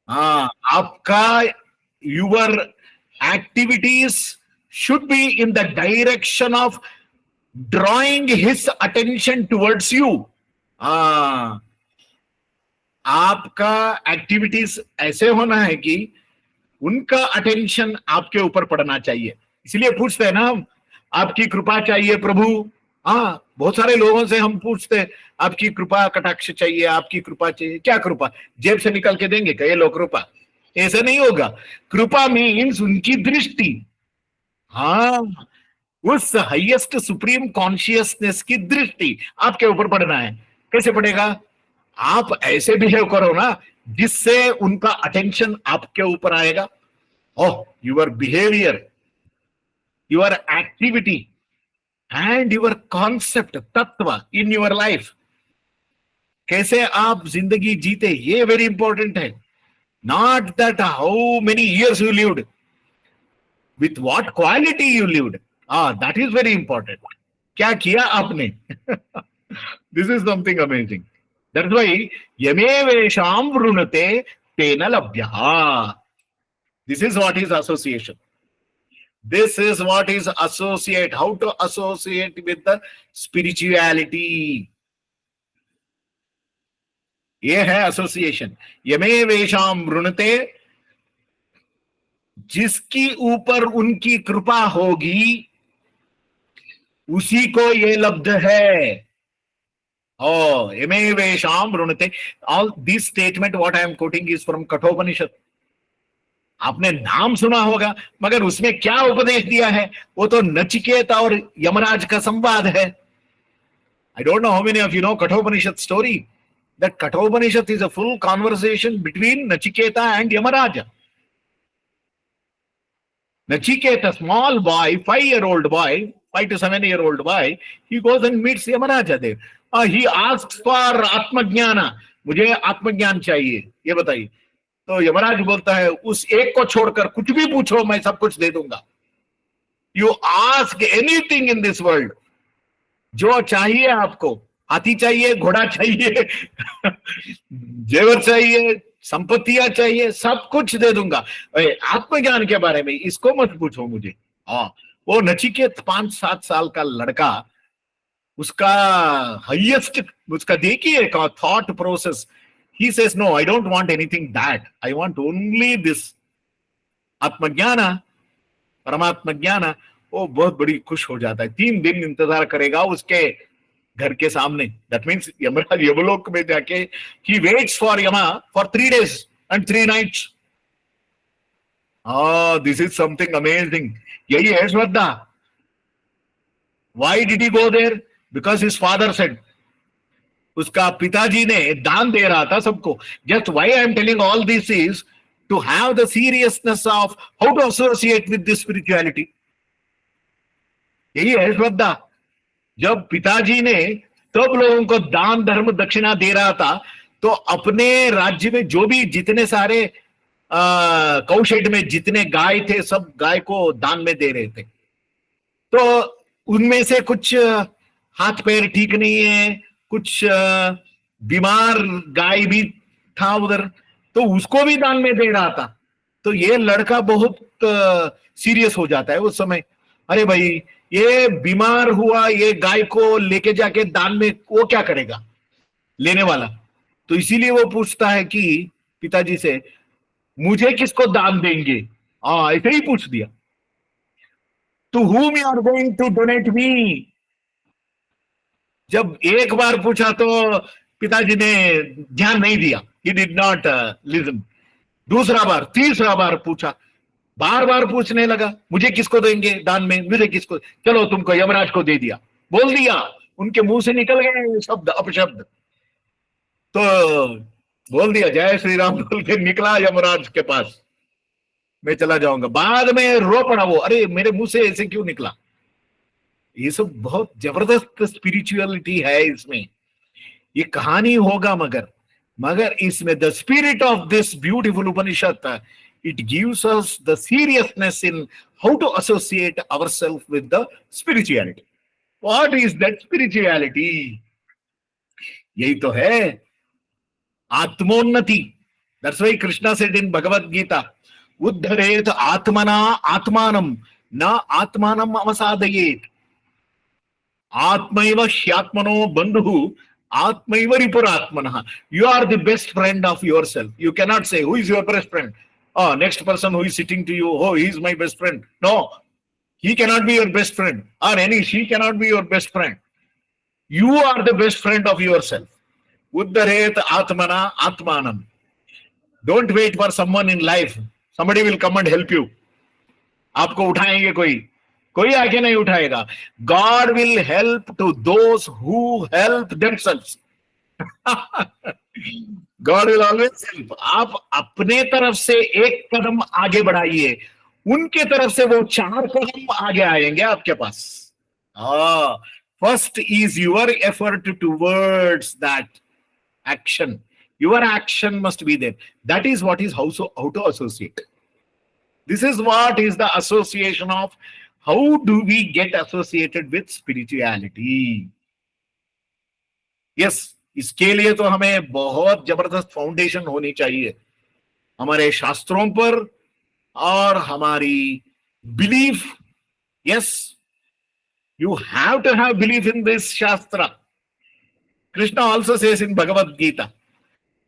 हाँ, आपका your activities should be in the direction of drawing his attention towards you. हाँ, आपका एक्टिविटीज ऐसे होना है कि उनका अटेंशन आपके ऊपर पड़ना चाहिए। इसलिए पूछते हैं ना हम, आपकी कृपा चाहिए प्रभु। हाँ, बहुत सारे लोगों से हम पूछते हैं आपकी कृपा कटाक्ष चाहिए, आपकी कृपा चाहिए। क्या कृपा? जेब से निकल के देंगे क्या ये लोग कृपा? ऐसा नहीं होगा। कृपा मीन्स उनकी दृष्टि, हाँ, उस हाईएस्ट सुप्रीम कॉन्शियसनेस की दृष्टि आपके ऊपर पड़ना है। कैसे पड़ेगा? आप ऐसे बिहेव करो ना जिससे उनका अटेंशन आपके ऊपर आएगा। Oh, your behaviour, your activity and your concept, तत्व इन योर लाइफ, कैसे आप जिंदगी जीते, ये वेरी इंपॉर्टेंट है। Not that how many years you lived, with what quality you lived. That is very important. क्या किया आपने? This is something amazing. That's why yame vesham vrunate tena labhyah. This is what is association. This is what is associate. How to associate with the spirituality. ये है association. यमे वेशाम वृणते, जिसकी ऊपर उनकी कृपा होगी उसी को ये लब्ध है। ओ, यमे वेशाम वृणते। All this statement what I am quoting is from Kathopanishad. आपने नाम सुना होगा, मगर उसमें क्या उपदेश दिया है वो तो नचिकेत और यमराज का संवाद है। आई don't know how many of you know Kathopanishad story. That Kathopanishad is a full conversation between Nachiketa and Yamaraja. Nachiketa, small boy, 5-year-old boy, 5 to 7-year-old boy, he goes and meets Yamaraja there. He asks for आत्मज्ञान, मुझे आत्मज्ञान चाहिए, ये बताइए। तो यमराज बोलता है, उस एक को छोड़कर कुछ भी पूछो, मैं सब कुछ दे दूंगा। You ask anything in this world, जो चाहिए आपको, हाथी चाहिए, घोड़ा चाहिए, जेवर चाहिए, संपत्तियां चाहिए, सब कुछ दे दूंगा। आत्मज्ञान के बारे में इसको मत पूछो मुझे। हाँ, वो नचिकेत 5-7 साल का लड़का, उसका हाईएस्ट, उसका देखिए thought process. He says no, I don't want anything that, I want only this आत्मज्ञान, परमात्मा ज्ञान। वो बहुत बड़ी खुश हो जाता है। 3 दिन इंतजार करेगा उसके घर के सामने। दैट मीन्स यमराज यमलोक में जाके he waits for Yama for 3 days and 3 nights. This is something amazing. यही है श्रद्धा। Why did he go there? Because his father said. उसका पिताजी ने दान दे रहा था सबको। Just why I am telling all this is to have the seriousness of how to associate with this spirituality. यही है श्रद्धा। जब पिताजी ने सब लोगों को दान धर्म दक्षिणा दे रहा था, तो अपने राज्य में जो भी जितने सारे कौशेड में जितने गाय थे, सब गाय को दान में दे रहे थे। तो उनमें से कुछ हाथ पैर ठीक नहीं है, कुछ बीमार गाय भी था उधर, तो उसको भी दान में दे रहा था। तो ये लड़का बहुत सीरियस हो जाता है उस समय। अरे भाई, ये बीमार हुआ, ये गाय को लेके जाके दान में वो क्या करेगा लेने वाला? तो इसीलिए वो पूछता है कि पिताजी से, मुझे किसको दान देंगे? हाँ, ऐसे ही पूछ दिया, to whom you are going to donate me? जब एक बार पूछा तो पिताजी ने ध्यान नहीं दिया, he did not listen. दूसरा बार, तीसरा बार पूछा, बार बार पूछने लगा, मुझे किसको देंगे दान में, मुझे किसको, चलो तुमको यमराज को दे दिया, बोल दिया, उनके मुंह से निकल गए शब्द अपशब्द, तो बोल दिया जय श्री राम बोल के निकला यमराज के पास, मैं चला जाऊंगा। बाद में रो पड़ा वो, अरे मेरे मुंह से ऐसे क्यों निकला। ये सब बहुत जबरदस्त स्पिरिचुअलिटी है इसमें, ये कहानी होगा मगर इसमें the spirit of this beautiful Upanishad, it gives us the seriousness in how to associate ourselves with the spirituality. What is that spirituality? यही तो है आत्मोन्नति. That's why Krishna said in Bhagavad Gita, uddharet atmana atmanam na atmanam avasadayet. Atmaiva shyatmano bandhu atmaiva ripuratmanah. You are the best friend of yourself. You cannot say, who is your best friend? Oh, next person who is sitting to you, oh, he is my best friend. No, he cannot be your best friend, or she cannot be your best friend. You are the best friend of yourself. Uddharet atmana atmanam. Don't wait for someone in life. Somebody will come and help you. आपको उठाएंगे कोई आके नहीं उठाएगा. God will help to those who help themselves. God will always help. आप अपने तरफ से एक कदम आगे बढ़ाइए, उनके तरफ से वो 4 कदम आगे आएंगे आपके पास. First is your effort towards that action. Your action must be there. That is what is how to associate. This is what is the association of how do we get associated with spirituality. Yes, इसके लिए तो हमें बहुत जबरदस्त foundation होनी चाहिए हमारे शास्त्रों पर और हमारी belief. Yes, you have to have belief in this shastra. Krishna also says in Bhagavad Gita,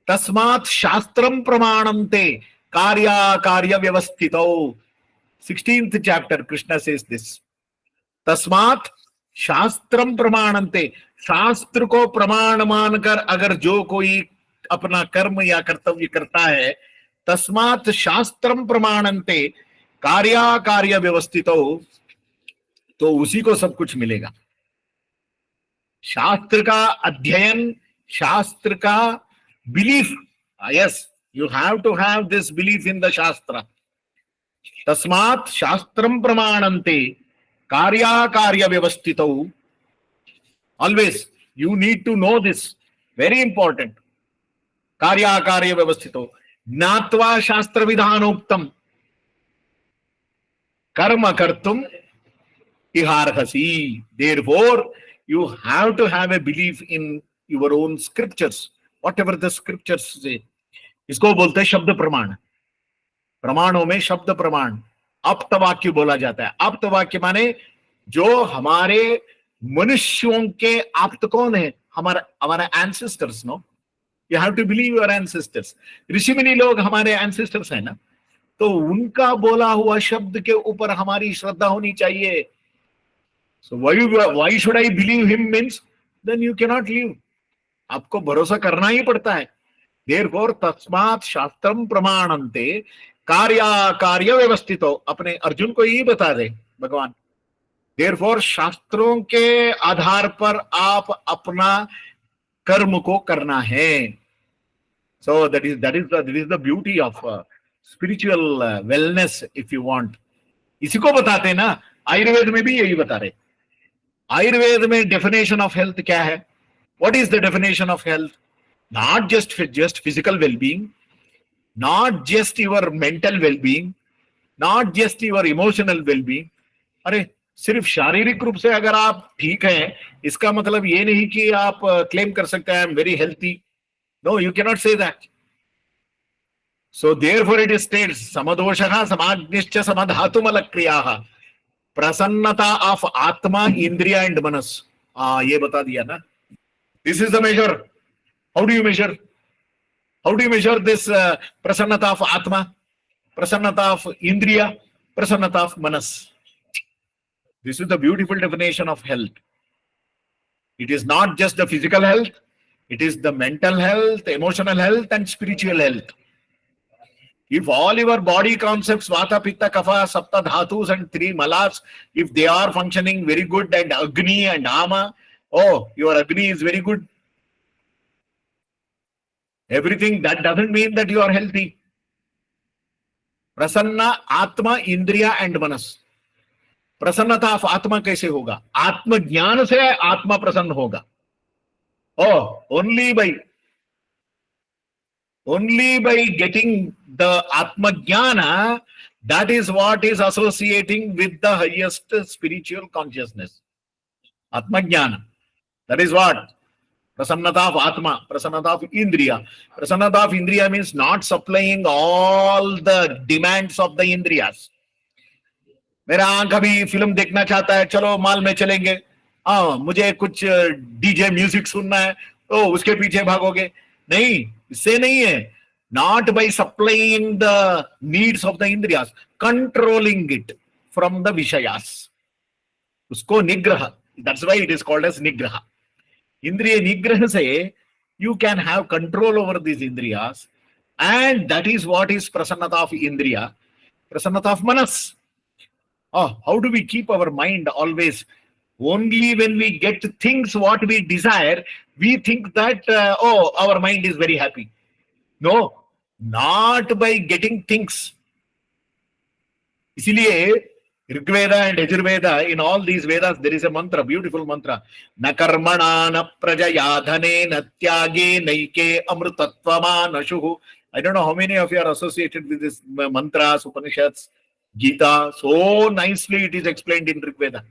tasmat shastram pramanante karya karya vyavasthito. 16th chapter, Krishna says this. तस्मात शास्त्रम प्रमाणन्ते, शास्त्र को प्रमाण मानकर अगर जो कोई अपना कर्म या कर्तव्य करता है, तस्मात शास्त्रम प्रमाणन्ते कार्या कार्य व्यवस्थितो, तो उसी को सब कुछ मिलेगा. शास्त्र का अध्ययन, शास्त्र का belief. Yes, you have to have this belief in the shastra. तस्मात् शास्त्रम प्रमाणन्ते कार्या कार्य व्यवस्थितौ. Always you need to know this, very important. कार्या कार्य व्यवस्थितौ ज्ञात्वा शास्त्र विधानोक्तम कर्म कर्तुम इहार्हसि. Therefore you have to have a belief in your own scriptures, whatever the scriptures say. इसको बोलते हैं शब्द प्रमाण. प्रमाणों में शब्द प्रमाण, आप्त वाक्य बोला जाता है. आप्त वाक्य माने जो हमारे मनुष्यों के आप्त कौन है, हमारा ancestors. No, you have to believe your ancestors. ऋषि मुनि लोग हमारे एंसेस्टर्स है ना, तो उनका बोला हुआ शब्द के ऊपर हमारी श्रद्धा होनी चाहिए. So why should I believe him means then you cannot live. आपको भरोसा करना ही पड़ता है. Therefore तस्मात् शास्त्रम प्रमाणन्ते कार्या कार्य व्यवस्थितो. अपने अर्जुन को यही बता दे भगवान. Therefore शास्त्रों के आधार पर आप अपना कर्म को करना है. So that is the beauty of spiritual wellness, if you want. इसी को बताते हैं ना, आयुर्वेद में भी यही बता रहे. आयुर्वेद में definition of health क्या है? What is the definition of health? Not just physical well-being, not just your mental well-being, not just your emotional well-being. अरे सिर्फ शारीरिक रूप से अगर आप ठीक हैं, इसका मतलब ये नहीं कि आप क्लेम कर सकते हैं I am very healthy. No, you cannot say that. So therefore it states समदोषः समाग्निश्च समधातुमलक्रियाः प्रसन्नता ऑफ आत्मा इंद्रिया एंड मनस. ये बता दिया ना. This is the major. How do you measure? How do you measure this prasannata of Atma, prasannata of Indriya, prasannata of Manas? This is the beautiful definition of health. It is not just the physical health, it is the mental health, emotional health, and spiritual health. If all your body concepts, Vata, Pitta, Kapha, Sapta Dhatus, and 3 Malas, if they are functioning very good, and Agni and Ama, oh, your Agni is very good. Everything, that doesn't mean that you are healthy. Prasanna, Atma, Indriya, and Manas. प्रसन्नता of आत्मा कैसे होगा? आत्म ज्ञान से आत्मा प्रसन्न होगा. Oh, only by getting the Atma Jnana, that is what is associating with the highest spiritual consciousness. Atma Jnana. That is what? Prasannata of Atma, Prasannata of Indriya. Prasannata of Indriya means not supplying all the demands of the Indriyas. मेरा आंख अभी film देखना चाहता है, चलो mall में चलेंगे. हाँ, मुझे कुछ डीजे म्यूजिक सुनना है, तो उसके पीछे भागोगे. नहीं, इससे नहीं है. Not by supplying the needs of the Indriyas, controlling it from the Vishayas. उसको निग्रह. That's why it is called as nigraha. Indriya nigraha se you can have control over these Indriyas, and that is what is prasannata of Indriya, prasannata of Manas. Oh, how do we keep our mind always? Only when we get things what we desire, we think that, oh, our mind is very happy. No, not by getting things. Isliye, Rigveda and Yajurveda, in all these Vedas, there is a mantra, beautiful mantra. Na karmana na prajaya dhane na tyage naike amrutatvama nashuhu. I don't know how many of you are associated with this mantras, Upanishads, Gita. So nicely it is explained in Rigveda.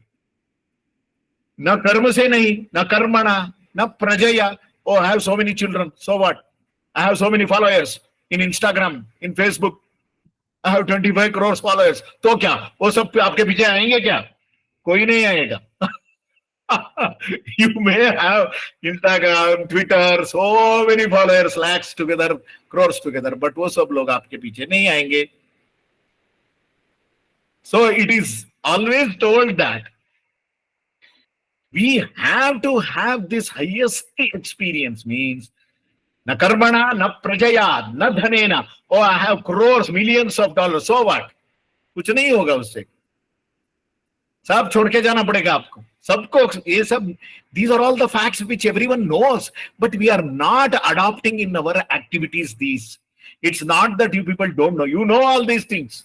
Na karma se nahi, na karmana, na prajaya. Oh, I have so many children. So what? I have so many followers in Instagram, in Facebook. I have 25 crores followers. तो क्या? वो सब आपके पीछे आएंगे क्या? कोई नहीं आएगा. You may have Instagram, Twitter, so many followers, lakhs together, crores together, but वो सब लोग आपके पीछे नहीं आएंगे. So it is always told that we have to have this highest experience, means na karmana, na prajaya, na dhanena. Oh, I have crores, millions of dollars. So what? कुछ नहीं होगा उससे. सब छोड़ के जाना पड़ेगा आपको. सबको ये सब. These are all the facts which everyone knows, but we are not adopting in our activities these. It's not that you people don't know. You know all these things,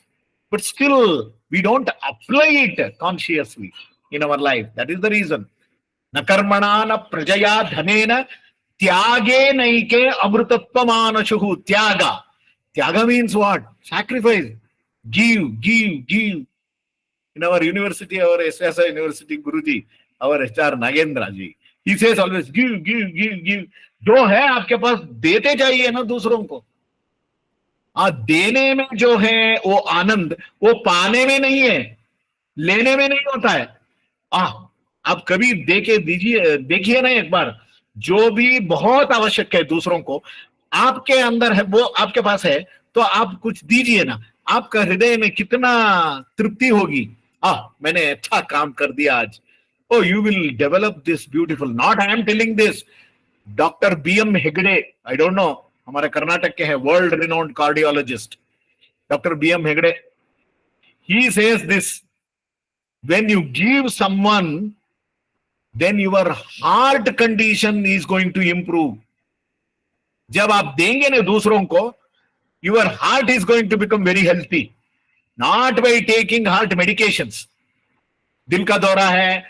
but still we don't apply it consciously in our life. That is the reason. Na karmana, na prajaya, dhanena, tyage naike amrutatvamanashuhu. Tyaga. Tyaga means what? Sacrifice. Give. In our university, our SSI University Guruji, our HR Nagendra ji, he says always, give. जो है आपके पास देते जाइए ना दूसरों को. देने में जो है वो आनंद, वो पाने में नहीं है, लेने में नहीं होता है. आप कभी देखिए ना एक बार, जो भी बहुत आवश्यक है दूसरों को, आपके अंदर है, वो आपके पास है, तो आप कुछ दीजिए ना. आपका हृदय में कितना तृप्ति होगी. मैंने अच्छा काम कर दिया आज. Oh, you will develop this beautiful. Not I am telling this. Dr. B.M. Hegde, I don't know, हमारे कर्नाटक के हैं, world renowned cardiologist, Dr. B.M. Hegde. He says this: when you give someone, then your heart condition is going to improve. जब आप देंगे ना दूसरों को, your heart is going to become very healthy. Not by taking heart medications. दिल का दौरा है,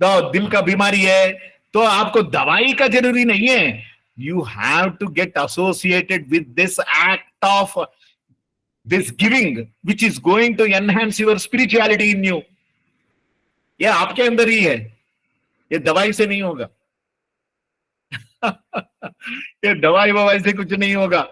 तो दिल का बीमारी है, तो आपको दवाई का जरूरी नहीं है. You have to get associated with this act of this giving, which is going to enhance your spirituality in you. ये आपके अंदर ही है, ये दवाई से नहीं होगा. ये दवाई से कुछ नहीं होगा.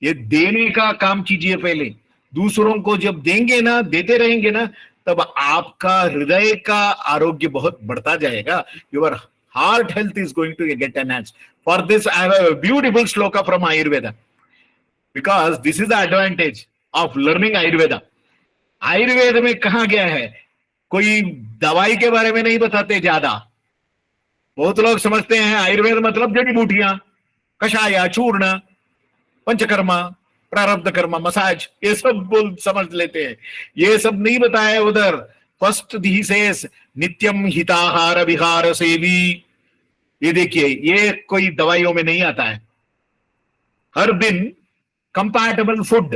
ये देने का काम कीजिए पहले. दूसरों को जब देंगे ना, देते रहेंगे ना, तब आपका हृदय का आरोग्य बहुत बढ़ता जाएगा. Your heart health is going to get enhanced. For this, I have a beautiful shloka from Ayurveda. Because this is the advantage of learning Ayurveda. Ayurveda में कहा गया है, कोई दवाई के बारे में नहीं बताते ज्यादा। बहुत लोग समझते हैं आयुर्वेद मतलब जड़ी बूटियां, कषाया, चूर्ण, पंचकर्मा, प्रारब्ध कर्मा, मसाज, ये सब बोल समझ लेते हैं। ये सब नहीं बताया उधर। फर्स्ट दी सेस नित्यम हिताहार विहार सेवी। ये देखिए, ये कोई दवाइयों में नहीं आता है। हर दिन compatible food,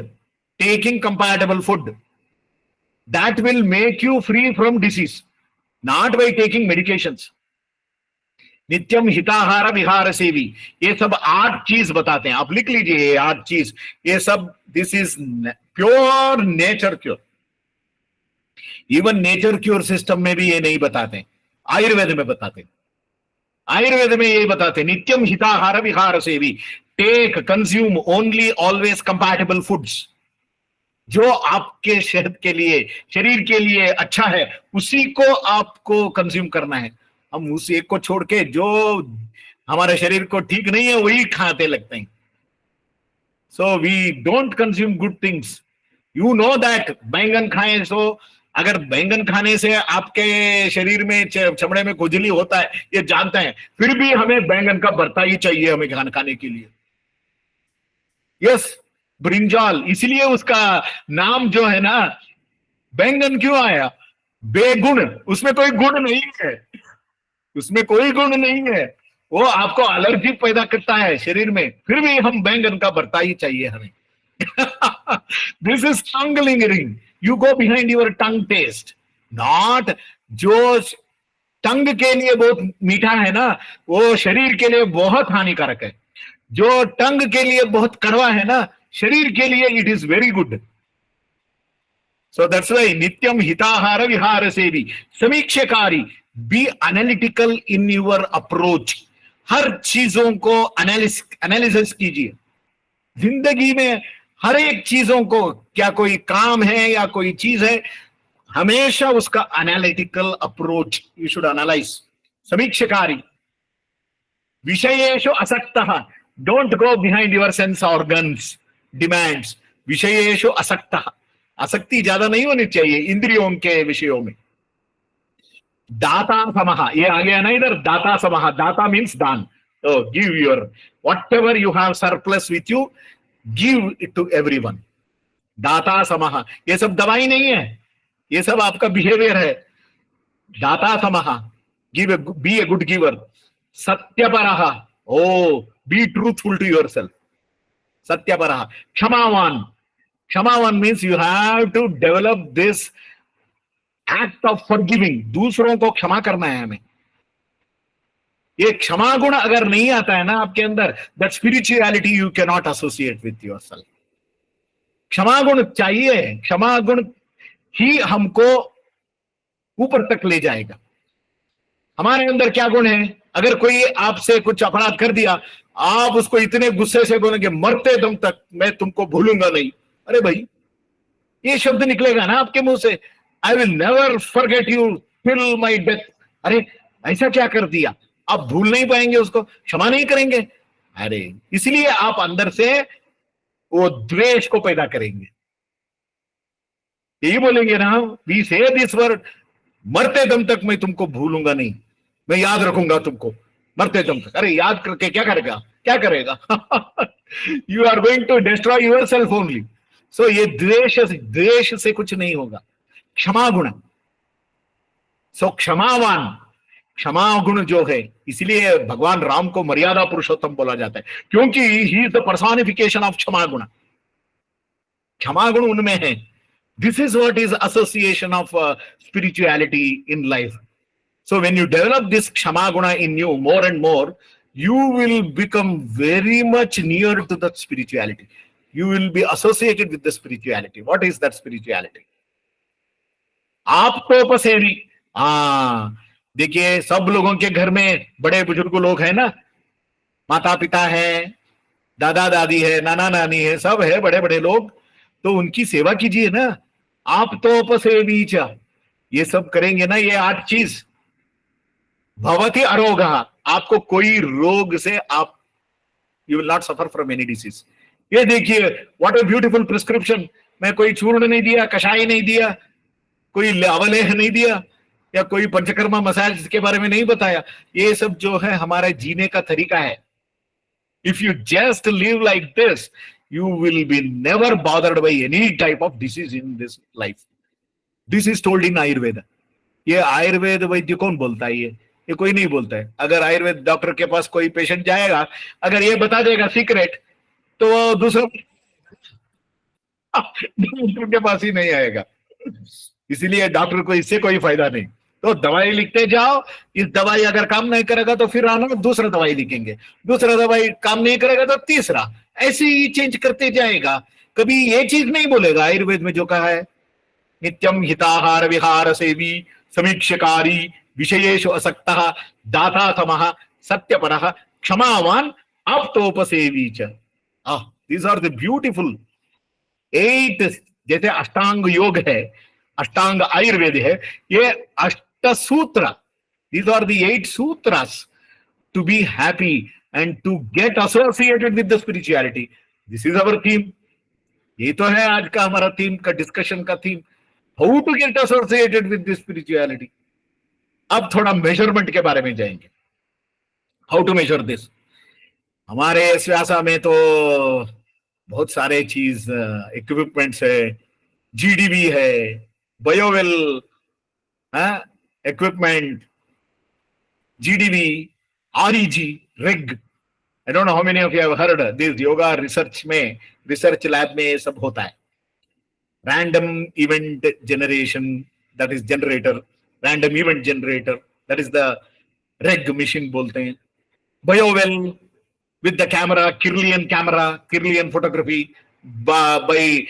taking compatible food, that will make you free from disease, not by taking medications. नित्यम हिताहार विहार सेवी, ये सब 8 चीज बताते हैं। आप लिख लीजिए ये 8 चीज। ये सब, this is pure nature cure. Even nature cure system में भी ये नहीं बताते, आयुर्वेद में बताते। आयुर्वेद में ये बताते, नित्यम हिताहार विहार सेवी, take consume only always compatible foods. जो आपके सेहत के लिए, शरीर के लिए अच्छा है, उसी को आपको कंज्यूम करना है। हम उस एक को छोड़ के जो हमारे शरीर को ठीक नहीं है वही खाते लगते हैं। So we don't consume good things. You know that बैंगन खाएं, सो अगर बैंगन खाने से आपके शरीर में चमड़े में खुजली होता है, ये जानते हैं, फिर भी हमें बैंगन का भरता ही चाहिए हमें खाना खाने के लिए। यस, ब्रिंजॉल, इसलिए उसका नाम जो है ना बैंगन क्यों आया? बेगुण, उसमें कोई गुण नहीं है, उसमें कोई गुण नहीं है, वो आपको एलर्जी पैदा करता है शरीर में, फिर भी हम बैंगन का भरता ही चाहिए हमें। This is tongue lingering. You go behind your tongue taste, not जो टंग के लिए बहुत मीठा है ना, वो शरीर के लिए बहुत हानिकारक है। जो टंग के लिए बहुत कड़वा है ना, शरीर के लिए it is very good. So that's why नित्यम हिताहार विहार सेवी समीक्षकारी, be analytical in your approach. हर चीजों को एनालिसिस कीजिए। जिंदगी में हर एक चीजों को, क्या कोई काम है या कोई चीज है, हमेशा उसका analytical approach you should analyse. समीक्षकारी, विषयेषु असक्तः, don't go behind your sense organs demands. विषयेषु असक्तः, आसक्ति ज्यादा नहीं होनी चाहिए इंद्रियों के विषयों में। दाता समः, ये आ गया ना इधर, दाता समः, दाता मीन्स दान। तो give your whatever you have surplus with you, give it to everyone. दाता समः, ये सब दवाई नहीं है, ये सब आपका बिहेवियर है। दाता समः, give, be a good giver. सत्यपरः, oh be truthful to yourself. सत्यपरः, क्षमावान, क्षमावान means you have to develop this act of forgiving. दूसरों को क्षमा करना है हमें। ये क्षमा गुण अगर नहीं आता है ना आपके अंदर, that spirituality you can not associate with yourself. क्षमा गुण चाहिए, क्षमा गुण ही हमको ऊपर तक ले जाएगा। हमारे अंदर क्या गुण है? अगर कोई आपसे कुछ अपराध कर दिया, आप उसको इतने गुस्से से बोलेंगे, मरते दम तक मैं तुमको भूलूंगा नहीं। अरे भाई, ये शब्द निकलेगा ना आपके मुंह से, I will never forget you till my death. अरे ऐसा क्या कर दिया? आप भूल नहीं पाएंगे उसको, क्षमा नहीं करेंगे। अरे इसलिए आप अंदर से वो द्वेष को पैदा करेंगे। यही बोलेंगे ना, वी से दिस वर्ड, मरते दम तक मैं तुमको भूलूंगा नहीं, मैं याद रखूंगा तुमको मरते दम तक। अरे याद करके क्या करेगा, क्या करेगा? You are going to destroy your self only. सो ये द्वेष से कुछ नहीं होगा। क्षमा गुण, सो क्षमावान, क्षमा गुण जो है, इसलिए भगवान राम को मर्यादा पुरुषोत्तम बोला जाता है, क्योंकि he is the personification of क्षमा गुण। क्षमा गुण उनमें है। This is what is association of spirituality in life. So when you develop this Kshama Guna in you more and more, you will become very much near to the spirituality. You will be associated with the spirituality. What is that spirituality? आपतोपसेवी। देखिए, सब लोगों के घर में बड़े बुजुर्ग लोग हैं ना, माता पिता है, दादा दादी है, नाना नानी है, सब है बड़े बड़े लोग, तो उनकी सेवा कीजिए ना। आपतोपसेवी च, ये सब करेंगे ना, ये 8 चीज, भवति अरोगः, आपको कोई रोग से आप, you will not suffer from any disease. ये देखिए, व्हाट ए ब्यूटीफुल प्रिस्क्रिप्शन। मैं कोई चूर्ण नहीं दिया, कषाय नहीं दिया, कोई अवलेह नहीं दिया, या कोई पंचकर्मा मसाज के बारे में नहीं बताया। ये सब जो है हमारे जीने का तरीका है। If you just live like this, you will be never bothered by any type of disease in this life. This is told in Ayurveda. ये आयुर्वेद वैद्य कौन बोलता है? ये कोई नहीं बोलता है। अगर आयुर्वेद डॉक्टर के पास कोई पेशेंट जाएगा, अगर ये बता देगा सीक्रेट, तो वो दूसरा डॉक्टर के पास ही नहीं आएगा। इसीलिए डॉक्टर को इससे कोई फायदा नहीं। तो दवाई लिखते जाओ, इस दवाई अगर काम नहीं करेगा तो फिर आना दूसरा दवाई लिखेंगे, दूसरा दवाई काम नहीं करेगा तो तीसरा, ऐसे ही चेंज करते जाएगा। कभी ये चीज नहीं बोलेगा आयुर्वेद में जो कहा है, नित्यम हिताहार विहार सेवी समीक्षकारी विषयेषु असक्तः दाता तमः सत्यपरः क्षमावान आप्तोपसेवी च। दीज आर द ब्यूटीफुल 8, जैसे अष्टांग योग है, अष्टांग आयुर्वेद है, ये अष्ट सूत्र, these are the 8 sutras to be happy and to get associated with the spirituality. This is our theme. ये तो है आज का हमारा थीम का, डिस्कशन का theme, how to get associated with the spirituality. अब थोड़ा मेजरमेंट के बारे में जाएंगे, हाउ टू मेजर दिस। हमारे श्वासा में तो बहुत सारे चीज इक्विपमेंट्स है, जीडीबी है, Biowell equipment, GDB, REG, rig. I don't know how many of you have heard this. Yoga research में, रिसर्च लैब में ये सब होता है। Random event generation, that is generator, random event generator, that is the REG machine बोलते हैं। बायोवेल with the camera, Kirlian photography. By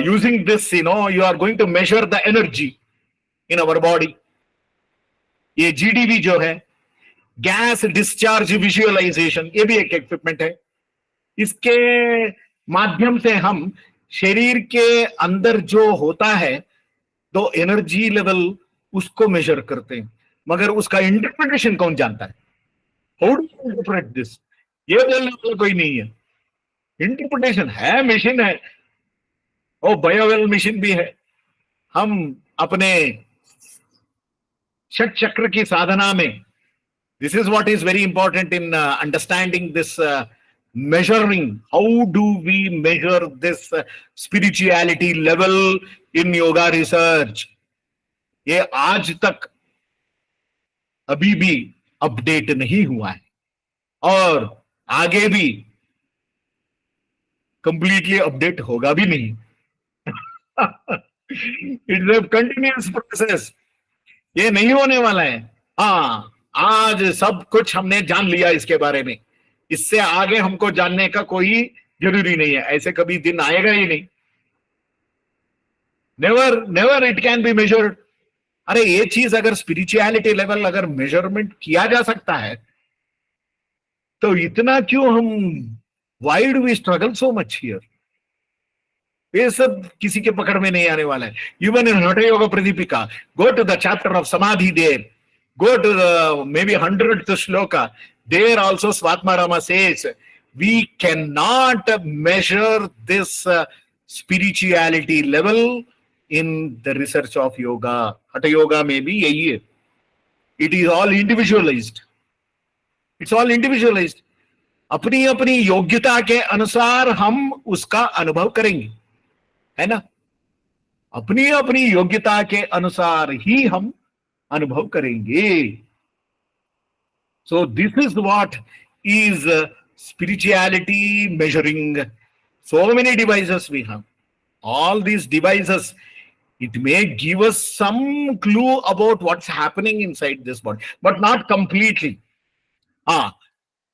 using this, you are going to measure the energy in our body. ये GDV जो है, gas discharge visualisation, ये भी एक equipment है। इसके माध्यम से हम शरीर के अंदर जो होता है तो एनर्जी लेवल, उसको मेजर करते हैं, मगर उसका इंटरप्रिटेशन कौन जानता है? How do you interpret this? ये बोलने वाला कोई नहीं है। इंटरप्रिटेशन है, मशीन है, और बायोवेल मशीन भी है। हम अपने षट चक्र की साधना में, this is what is very important in understanding this measuring. How do we measure this spirituality level in yoga research? ये आज तक अभी भी अपडेट नहीं हुआ है, और आगे भी कंप्लीटली अपडेट होगा भी नहीं। इट्स अ कंटिन्यूअस प्रोसेस, ये नहीं होने वाला है। हाँ, आज सब कुछ हमने जान लिया इसके बारे में, इससे आगे हमको जानने का कोई जरूरी नहीं है। ऐसे कभी दिन आएगा ही नहीं। Never it can be measured. अरे ये चीज अगर स्पिरिचुअलिटी लेवल अगर मेजरमेंट किया जा सकता है, तो इतना क्यों हम, why do we struggle so much here? ये सब किसी के पकड़ में नहीं आने वाला है। Even in Hatha Yoga Pradipika, go to the chapter of samadhi there, go to the maybe 100th shloka. There also Swatma Rama says, we cannot measure this spirituality level in the research of yoga. Hatha yoga may be yahi hai. It is all individualized. It's all individualized. अपनी अपनी योग्यता के अनुसार हम उसका अनुभव करेंगे, है ना? अपनी अपनी योग्यता के अनुसार ही हम अनुभव करेंगे. So this is what is spirituality measuring. So many devices we have. All these devices, it may give us some clue about what's happening inside this body, but not completely.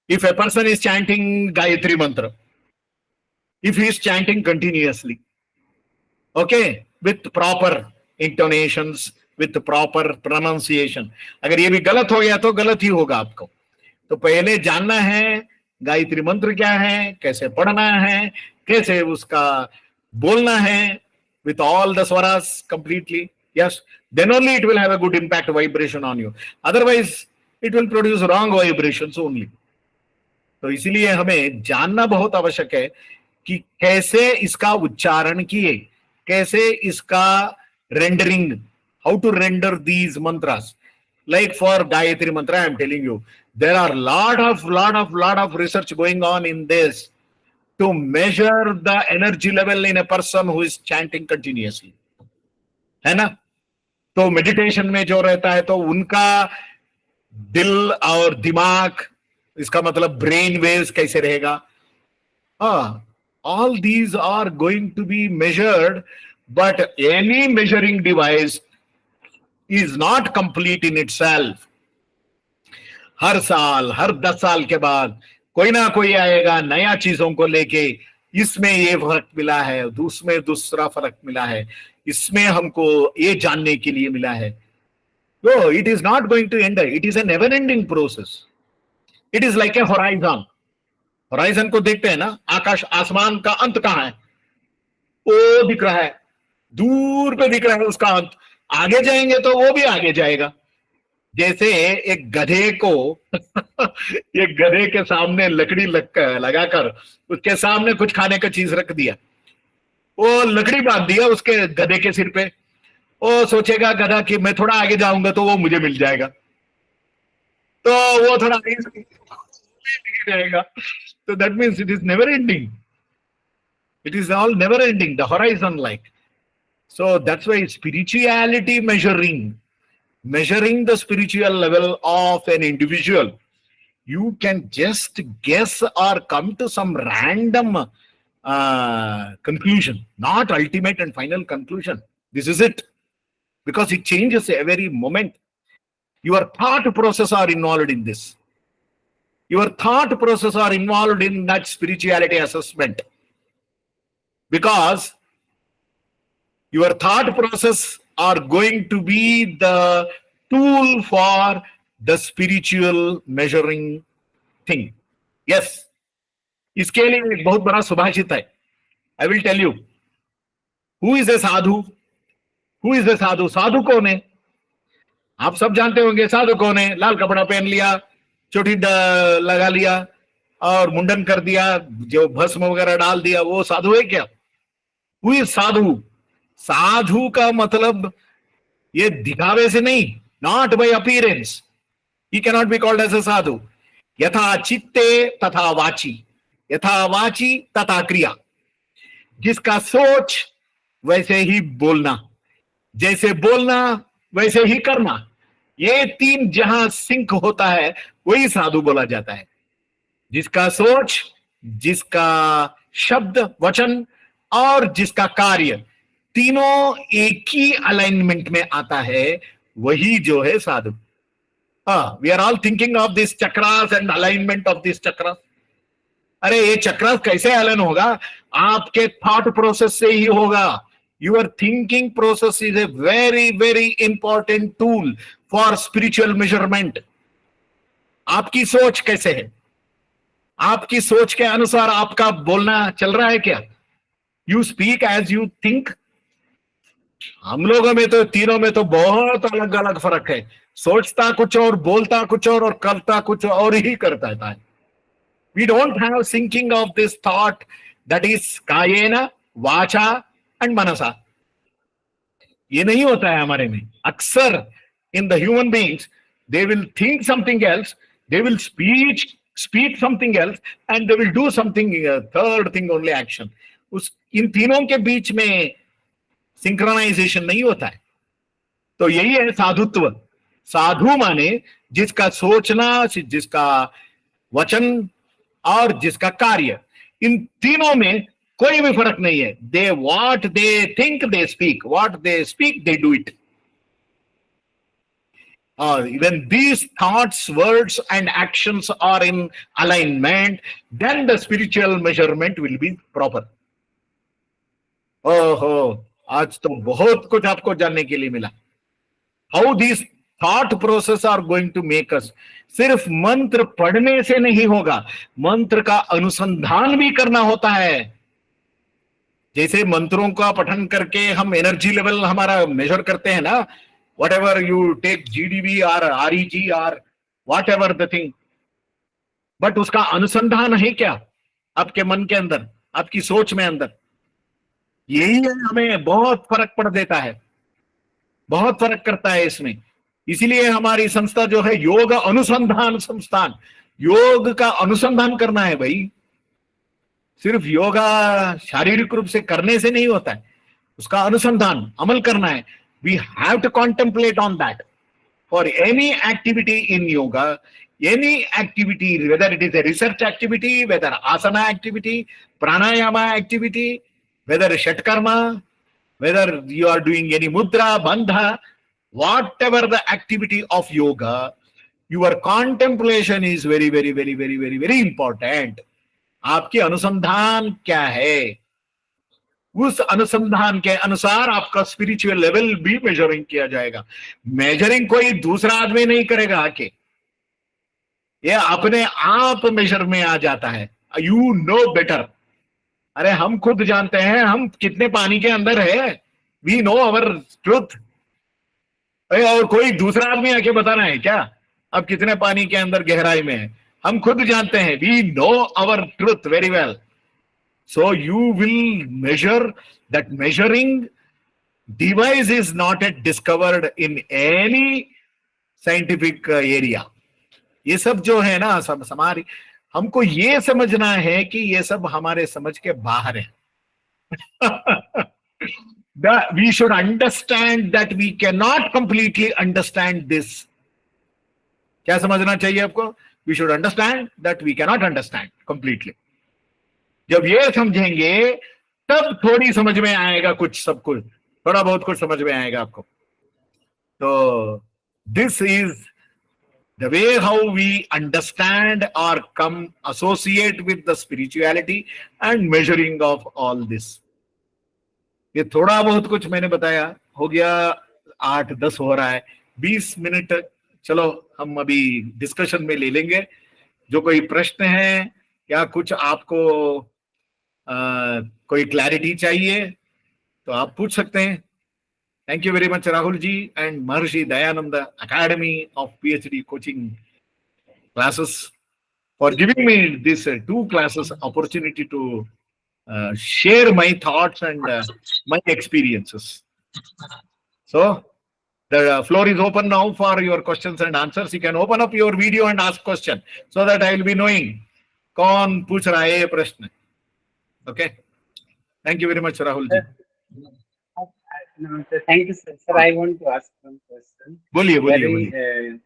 If a person is chanting Gayatri Mantra, if he is chanting continuously, okay, with proper intonations, with proper pronunciation, अगर ये भी गलत हो गया तो गलत ही होगा आपको. तो पहले जानना है गायत्री मंत्र क्या है, कैसे पढ़ना है, कैसे उसका बोलना है, with all the swaras completely. Yes, then only it will have a good impact vibration on you. Otherwise, it will produce wrong vibrations only. तो इसीलिए हमें जानना बहुत आवश्यक है कि कैसे इसका उच्चारण किए, कैसे इसका rendering, how to render these mantras. Like for Gayatri Mantra, I am telling you, there are lot of research going on in this to measure the energy level in a person who is chanting continuously. है ना? तो meditation में जो रहता है तो उनका दिल और दिमाग, इसका मतलब ब्रेन वेव्स कैसे रहेगा. All these are going to be measured, but any measuring device is not complete in itself. हर साल, हर 10 साल के बाद कोई ना कोई आएगा नया चीजों को लेके, इसमें ये फर्क मिला है, उसमें दूसरा फर्क मिला है, इसमें हमको ये जानने के लिए मिला है. No, it is not going to end. It is a never-ending process. It is like a horizon. Horizon को देखते हैं ना, आकाश, आसमान का अंत कहाँ है? वो दिख रहा है, दूर पे दिख रहा है उसका अंत. आगे जाएंगे तो वो भी आगे जाएगा. जैसे एक गधे को एक गधे के सामने लकड़ी लगाकर उसके सामने कुछ खाने का चीज रख दिया, वो लकड़ी बांध दिया उसके गधे के सिर पे. वो सोचेगा गधा कि मैं थोड़ा आगे जाऊंगा तो वो मुझे मिल जाएगा, तो वो थोड़ा आगे जाएगा. तो that means it is never ending. It is all never ending, the horizon like. So that's why spirituality measuring the spiritual level of an individual, you can just guess or come to some random conclusion, not ultimate and final conclusion. This is it, because it changes every moment. Your thought process are involved in this. Your thought process are involved in that spirituality assessment, because your thought process are going to be the tool for the spiritual measuring thing. Yes, इसके लिए एक बहुत बड़ा सुभाषित है. I will tell you. Who is a sadhu? Who is a sadhu? साधु कौन है? आप सब जानते होंगे साधु कौन है. लाल कपड़ा पहन लिया, चोटी लगा लिया और मुंडन कर दिया, जो भस्म वगैरह डाल दिया, वो साधु है क्या? Who is साधु? साधु का मतलब ये दिखावे से नहीं, not by appearance. He cannot be called as a sadhu. यथा चित्ते तथा वाची, यथा वाची तथा क्रिया. जिसका सोच वैसे ही बोलना, जैसे बोलना वैसे ही करना, ये तीन जहां सिंक होता है वही साधु बोला जाता है. जिसका सोच, जिसका शब्द वचन और जिसका कार्य तीनों एक ही अलाइनमेंट में आता है, वही जो है साधु. We are all thinking of this chakras and alignment of this chakras. अरे ये चक्रास कैसे अलाइन होगा? आपके थॉट प्रोसेस से ही होगा. Your thinking process is a very very important tool for spiritual measurement. आपकी सोच कैसे है? आपकी सोच के अनुसार आपका बोलना चल रहा है क्या? You speak as you think. हम लोगों में तो तीनों में तो बहुत अलग अलग फर्क है. सोचता कुछ और, बोलता कुछ और करता कुछ और ही करता है. We don't have syncing of this thought, that is कायेना, वाचा and मनसा. ये नहीं होता है हमारे में. अक्सर in the human beings, they will think something else, they will speak something else, and they will do something third thing only, action. इन तीनों के बीच में सिंक्रोनाइजेशन नहीं होता है. तो यही है साधुत्व. साधु माने जिसका सोचना, जिसका वचन और जिसका कार्य, इन तीनों में कोई भी फर्क नहीं है. They what they think they speak, what they speak they do it. When these thoughts, words and actions are in alignment, then the spiritual measurement will be proper. ओहो, आज तो बहुत कुछ आपको जानने के लिए मिला. How these thought process are going to make us. सिर्फ मंत्र पढ़ने से नहीं होगा, मंत्र का अनुसंधान भी करना होता है. जैसे मंत्रों का पठन करके हम एनर्जी लेवल हमारा मेजर करते हैं ना, whatever you take GDB or REG or whatever the thing, but उसका अनुसंधान है क्या आपके मन के अंदर? आपकी सोच में अंदर। यही है, हमें बहुत फर्क पड़ देता है, बहुत फर्क करता है इसमें। इसीलिए हमारी संस्था जो है योग अनुसंधान संस्थान, योग का अनुसंधान करना है भाई। सिर्फ योगा शारीरिक रूप से करने से नहीं होता है, उसका अनुसंधान अमल करना है। We have to contemplate on that for any activity in yoga, any activity, whether it is a research activity, whether asana activity, pranayama activity, whether shatkarma, whether you are doing any mudra, bandha, whatever the activity of yoga, your contemplation is very, very, very, very, very, very important. आपके अनुसंधान क्या है, उस अनुसंधान के अनुसार आपका spiritual level भी मेजरिंग किया जाएगा। मेजरिंग कोई दूसरा आदमी नहीं करेगा आके, ये अपने आप मेजर में आ जाता है। You know better. अरे हम खुद जानते हैं हम कितने पानी के अंदर है, वी नो अवर ट्रुथ। और कोई दूसरा आदमी आके बताना है क्या अब कितने पानी के अंदर गहराई में है? हम खुद जानते हैं, we know our truth very well. So you will measure, that measuring device is not yet discovered in any scientific area. ये सब जो है ना, सब हमारी, हमको ये समझना है कि ये सब हमारे समझ के बाहर है। We should understand that we cannot completely understand this. क्या समझना चाहिए आपको? We should understand that we cannot understand completely. जब ये समझेंगे तब थोड़ी समझ में आएगा, कुछ सब कुछ थोड़ा बहुत कुछ समझ में आएगा आपको। तो this is the way how we understand और come associate with the spirituality and measuring of all this. ये थोड़ा बहुत कुछ मैंने बताया, हो गया 8-10 हो रहा है, 20 मिनट। चलो हम अभी डिस्कशन में ले लेंगे। जो कोई प्रश्न है या कुछ आपको कोई क्लैरिटी चाहिए तो आप पूछ सकते हैं। Thank you very much Rahul ji and Maharshi Dayanand academy of PhD coaching classes for giving me this 2 classes opportunity to share my thoughts and my experiences. So the floor is open now for your questions and answers. You can open up your video and ask question so that I will be knowing कौन पूछ रहा है ये प्रश्न। Okay, thank you very much Rahul ji. No, sir, thank you sir. Sir, I want to ask one question. बोलिए Very बोलिए।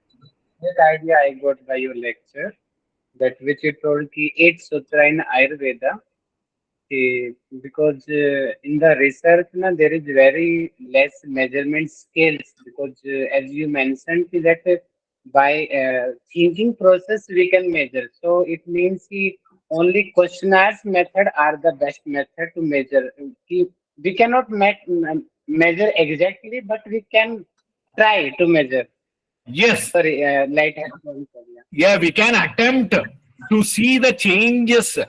good idea I got by your lecture, that which you told ki 8 sutra in Ayurveda, because in the research na there is very less measurement scales, because as you mentioned ki that by thinking process we can measure, so it means ki only questionnaires method are the best method to measure. We cannot measure exactly, but we can try to measure. Yes. Sorry, light. Yeah, we can attempt to see the changes.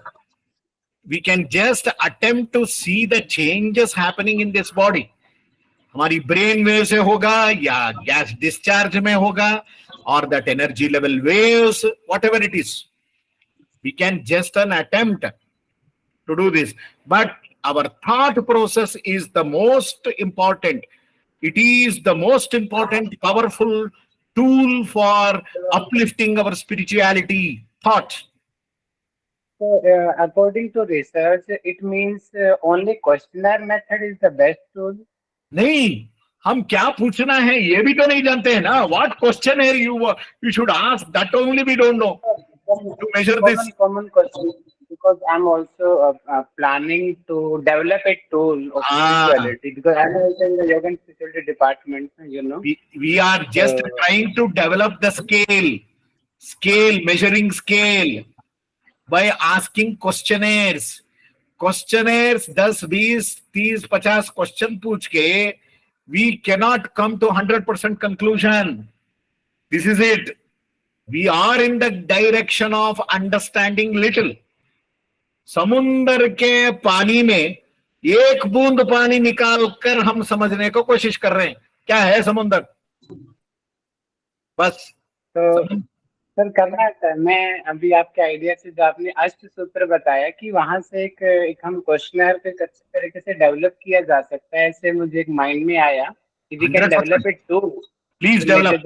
We can just attempt to see the changes happening in this body. हमारी brain wave से होगा या gas discharge में होगा, और that energy level waves, whatever it is. We can just an attempt to do this, but our thought process is the most important. It is the most important, powerful tool for uplifting our spirituality. Thought. So, according to research, it means only questionnaire method is the best tool. नहीं, हम क्या पूछना है ये भी तो नहीं जानते हैं ना। What question है you should ask, that only we don't know. To measure this. Common question, because I'm also planning to develop a tool of spirituality, because I'm also in the yoga and spirituality department, you know. We are just trying to develop the measuring scale by asking questionnaires. Questionnaires 10, 20, 30, 50 question पूछ के we cannot come to 100% conclusion. This is it. We are in the direction of understanding little. समुंदर के पानी में एक बूंद पानी निकाल कर हम समझने को कोशिश कर रहे हैं क्या है समुंदर, बस। सर करना है सर। मैं अभी आपके आइडिया से जो आपने अष्ट सूत्र बताया कि वहां से एक हम क्वेश्चनर पे अच्छे तरीके से डेवलप किया जा सकता है, ऐसे मुझे एक माइंड में आया कि we can 100%. Develop it to please develop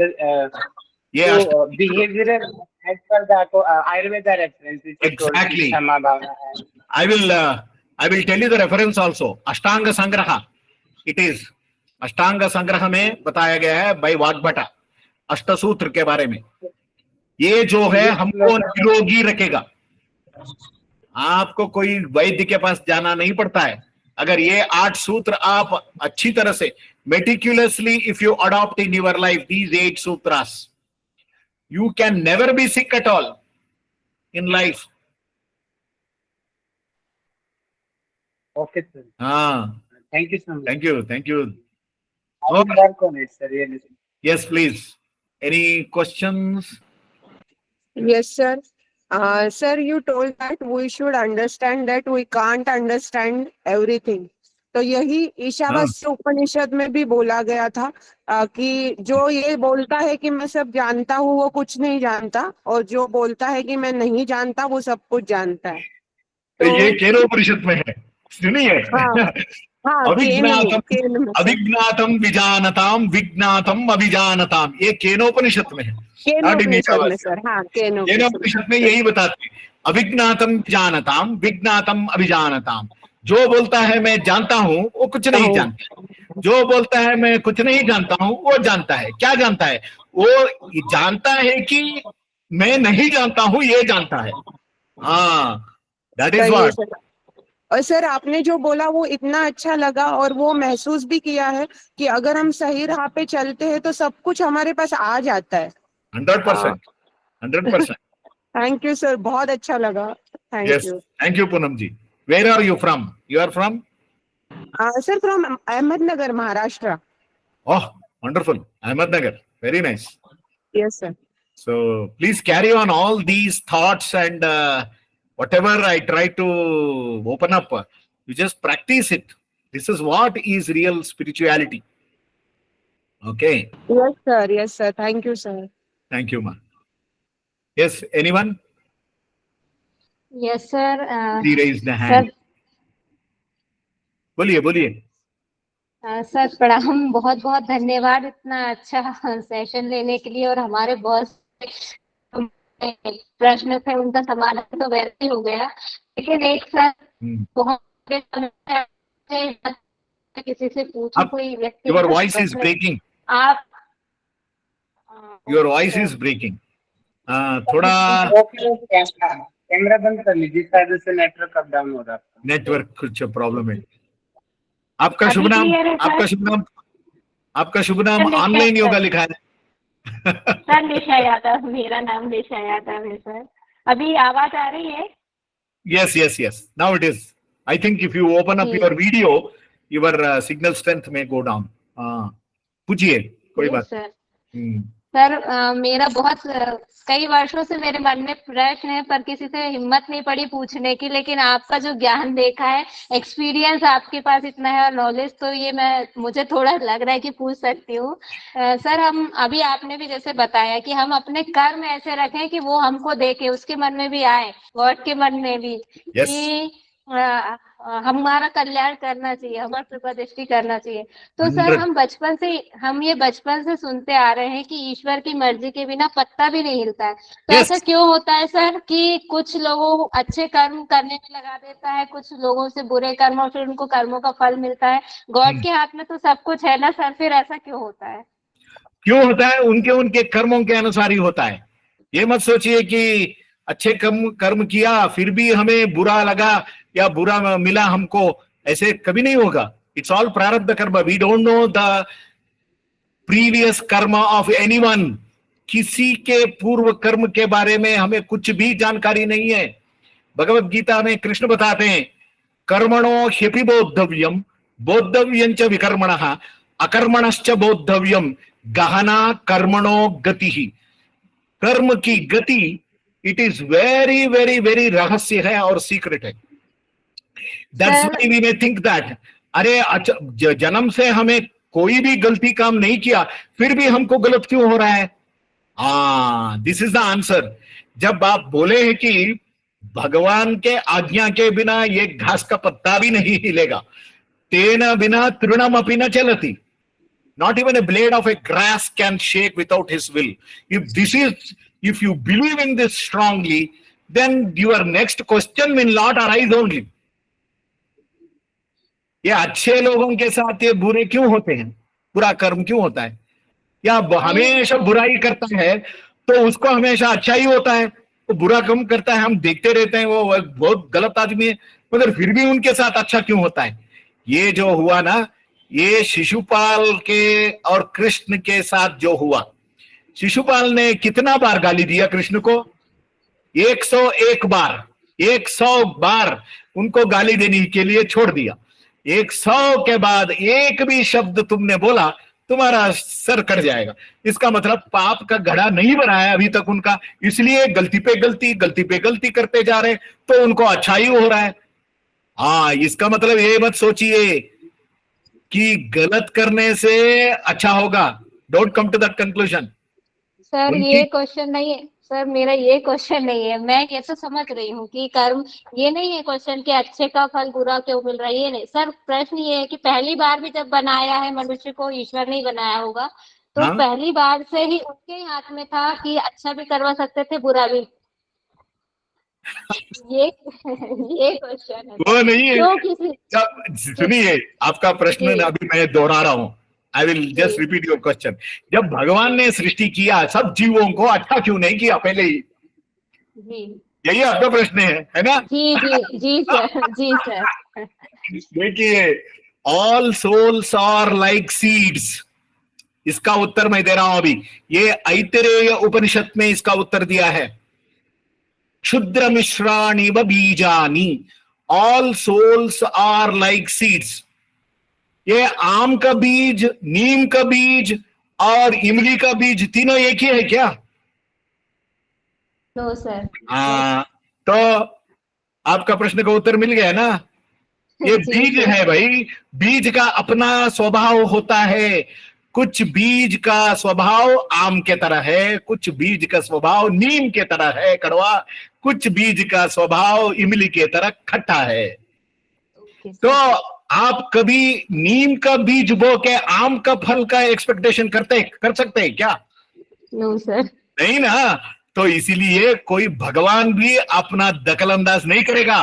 ये तो behavioural as per the Ayurveda reference which you told exactly. क्षमा भावना है। I will tell you the reference also. अष्टांग संग्रह it is. अष्टांग संग्रह में बताया गया है बाई वाग्भटा अष्ट सूत्र के बारे में। ये जो है हमको निरोगी रखेगा। आपको कोई वैद्य के पास जाना नहीं पड़ता है। अगर ये 8 सूत्र आप अच्छी तरह से meticulously if you adopt in your life these 8 sutras, you can never be sick at all in life. Okay sir, हाँ, thank you so much. thank you, thank you. I will work on it, sir, really. Yes, please. Any questions? Yes, sir. Sir, you told that we should understand that we can't understand everything. तो यही ईशावास्य उपनिषद में भी बोला गया था कि जो ये बोलता है कि मैं सब जानता हूँ वो कुछ नहीं जानता, और जो बोलता है कि मैं नहीं जानता वो सब कुछ जानता है। तो ये केनोपनिषद में है, सुनिए। हाँ, हाँ, अभिज्ञातम विजानताम विज्ञातम अभिजानताम, ये केनोपनिषद में है। केनोपनिषद में सर, हाँ, केनोपनिषद में यही बताते हैं, अभिज्ञातम जानताम विज्ञातम अभिजानताम। जो बोलता है मैं जानता हूँ वो कुछ नहीं जानता, जो बोलता है मैं कुछ नहीं जानता हूँ वो जानता है। क्या जानता है? वो जानता है कि मैं नहीं जानता हूँ, ये जानता है। हाँ, दैट इज व्हाट। और सर आपने जो बोला वो इतना अच्छा लगा, और वो महसूस भी किया है कि अगर हम सही राह पे चलते हैं तो सब कुछ हमारे पास आ जाता है। 100%, 100%. थैंक यू सर, बहुत अच्छा लगा। Yes, thank you Poonam ji. Where are you from? You are from? Sir, from Ahmednagar, Maharashtra. Oh, wonderful. Ahmednagar, very nice. Yes, sir. So please carry on all these thoughts, and whatever I try to open up, you just practice it. This is what is real spirituality. Okay. Yes, sir. Yes, sir. Thank you, sir. Thank you, ma. Yes, anyone? Yes sir. Please raise the hand. बोलिए बोलिए। Sir प्रणाम, बहुत बहुत धन्यवाद इतना अच्छा session लेने के लिए, और हमारे बहुत प्रश्न थे उनका समाधान तो वैसे ही हो गया, लेकिन एक सर बहुत किसी से पूछो, कोई व्यक्ति। Your voice is breaking. आप Your voice is breaking. थोड़ा कैमरा बंद कर लीजिए, शायद उससे नेटवर्क अप डाउन हो रहा है। नेटवर्क कुछ प्रॉब्लम है। आपका शुभ नाम, आपका शुभ नाम, आपका शुभ नाम ऑनलाइन योगा लिखा है। सर निशा यादव, मेरा नाम निशा यादव है सर। अभी आवाज आ रही है? Yes, yes, yes. Now it is. I think if you open up your video, your signal strength may go down. पूछिए, कोई बात। सर मेरा बहुत कई वर्षों से मेरे मन में प्रश्न है, पर किसी से हिम्मत नहीं पड़ी पूछने की, लेकिन आपका जो ज्ञान देखा है, एक्सपीरियंस आपके पास इतना है और नॉलेज, तो ये मुझे थोड़ा लग रहा है कि पूछ सकती हूँ। सर हम अभी आपने भी जैसे बताया कि हम अपने कर्म ऐसे रखें कि वो हमको देखे, उसके मन में भी आए, गॉड के मन में भी, कि हमारा कल्याण करना चाहिए, हमारा कृपा दृष्टि करना चाहिए। तो सर हम ये बचपन से सुनते आ रहे हैं कि ईश्वर की मर्जी के बिना पत्ता भी नहीं हिलता है। तो ऐसा क्यों होता है सर कि कुछ लोगों अच्छे कर्म करने में लगा देता है, कुछ लोगों से बुरे कर्म, और फिर उनको कर्मों का फल मिलता है? गॉड के हाथ में तो सब कुछ है ना सर, फिर ऐसा क्यों होता है? क्यों होता है? उनके कर्मों के अनुसार ही होता है। ये मत सोचिए कि अच्छे कर्म किया फिर भी हमें बुरा लगा या बुरा मिला हमको, ऐसे कभी नहीं होगा। It's all prarabdha karma. We don't know the previous karma of anyone. किसी के पूर्व कर्म के बारे में हमें कुछ भी जानकारी नहीं है। भगवत गीता में कृष्ण बताते हैं, कर्मणो ह्यपि बोद्धव्यम बोद्धव्यं च विकर्मणः अकर्मणश्च बोद्धव्यम गहना कर्मणो गतिः। कर्म की गति it is very very very रहस्य है और सीक्रेट है। That's why we may think that अरे जन्म से हमें कोई भी गलती काम नहीं किया, फिर भी हमको गलत क्यों हो रहा है? हाँ, दिस इज द आंसर। जब आप बोले हैं कि भगवान के आज्ञा के बिना ये घास का पत्ता भी नहीं हिलेगा, तेन बिना तृणम अपि न चलति, not even a blade of a grass can shake without his will. If you believe in this strongly, then your next question will not arise only. ये अच्छे लोगों के साथ ये बुरे क्यों होते हैं, बुरा कर्म क्यों होता है, या हमेशा बुराई करता है तो उसको हमेशा अच्छा ही होता है, तो बुरा कर्म करता है हम देखते रहते हैं वो बहुत गलत आदमी है, मगर फिर भी उनके साथ अच्छा क्यों होता है। ये जो हुआ ना, ये शिशुपाल के और कृष्ण के साथ जो हुआ, शिशुपाल ने कितना बार गाली दिया कृष्ण को, 101 बार, 100 बार उनको गाली देने के लिए छोड़ दिया। 100 के बाद एक भी शब्द तुमने बोला तुम्हारा सर कट जाएगा। इसका मतलब पाप का घड़ा नहीं भरा है अभी तक उनका, इसलिए गलती पे गलती, गलती पे गलती करते जा रहे, तो उनको अच्छा ही हो रहा है। हाँ, इसका मतलब ये मत सोचिए कि गलत करने से अच्छा होगा। Don't come to that conclusion. Sir ये क्वेश्चन नहीं है सर, मेरा ये क्वेश्चन नहीं है। मैं ये तो समझ रही हूँ कि कर्म, ये नहीं है क्वेश्चन कि अच्छे का फल बुरा क्यों मिल रहा है, ये नहीं सर। प्रश्न ये है कि पहली बार भी जब बनाया है मनुष्य को, ईश्वर नहीं बनाया होगा, तो हाँ? पहली बार से ही उनके ही हाथ में था कि अच्छा भी करवा सकते थे, बुरा भी। ये क्वेश्चन है वो नहीं है। क्यों किसी, जब सुनिए आपका प्रश्न अभी मैं दोहरा रहा हूं, I will just repeat your question. जब भगवान ने सृष्टि किया सब जीवों को, अच्छा क्यों नहीं किया पहले ही? जी यही आपका प्रश्न है ना? जी जी जी सर, जी सर। देखिए, all souls are like seeds, इसका उत्तर मैं दे रहा हूं अभी। ये ऐतरेय उपनिषद में इसका उत्तर दिया है। क्षुद्र मिश्राणि व बीजानि, all souls are like seeds. ये आम का बीज, नीम का बीज और इमली का बीज तीनों एक ही है क्या? No sir. तो आपका प्रश्न का उत्तर मिल गया ना। ये बीज है भाई, बीज का अपना स्वभाव होता है। कुछ बीज का स्वभाव आम के तरह है, कुछ बीज का स्वभाव नीम के तरह है कड़वा, कुछ बीज का स्वभाव इमली के तरह खट्टा है। तो आप कभी नीम का बीज बो के आम का फल का एक्सपेक्टेशन कर सकते हैं क्या? No sir. नहीं ना। तो इसीलिए कोई भगवान भी अपना दखल अंदाज नहीं करेगा।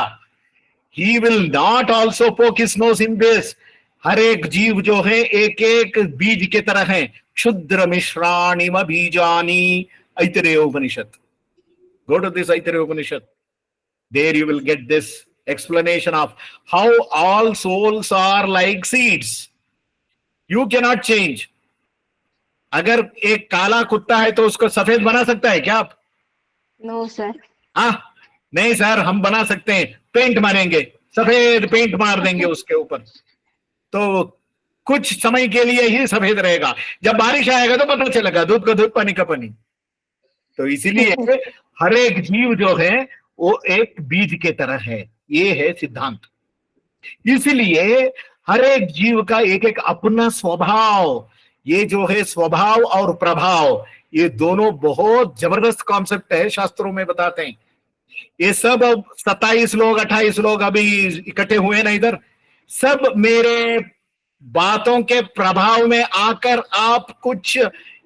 He will not also poke his nose in this. हर एक जीव जो है एक एक बीज के तरह है। क्षुद्र मिश्राणि म बीजानि, ऐतरेय उपनिषद। Go to this Aitareya Upanishad. There you will get this explanation of how all souls are like seeds. You cannot change. अगर एक काला कुत्ता है तो उसको सफेद बना सकता है क्या आप? No sir. नहीं सर, हम बना सकते हैं। पेंट मारेंगे, सफेद पेंट मार देंगे उसके ऊपर, तो कुछ समय के लिए ही सफेद रहेगा। जब बारिश आएगा तो पता चलेगा दूध का दूध, पानी का पानी। तो इसीलिए हर एक जीव जो है वो एक बीज के तरह है, ये है सिद्धांत। इसलिए हर एक जीव का एक एक अपना स्वभाव, ये जो है स्वभाव और प्रभाव, ये दोनों बहुत जबरदस्त कॉन्सेप्ट है, शास्त्रों में बताते हैं। ये सब 27 लोग 28 लोग अभी इकट्ठे हुए ना इधर, सब मेरे बातों के प्रभाव में आकर आप कुछ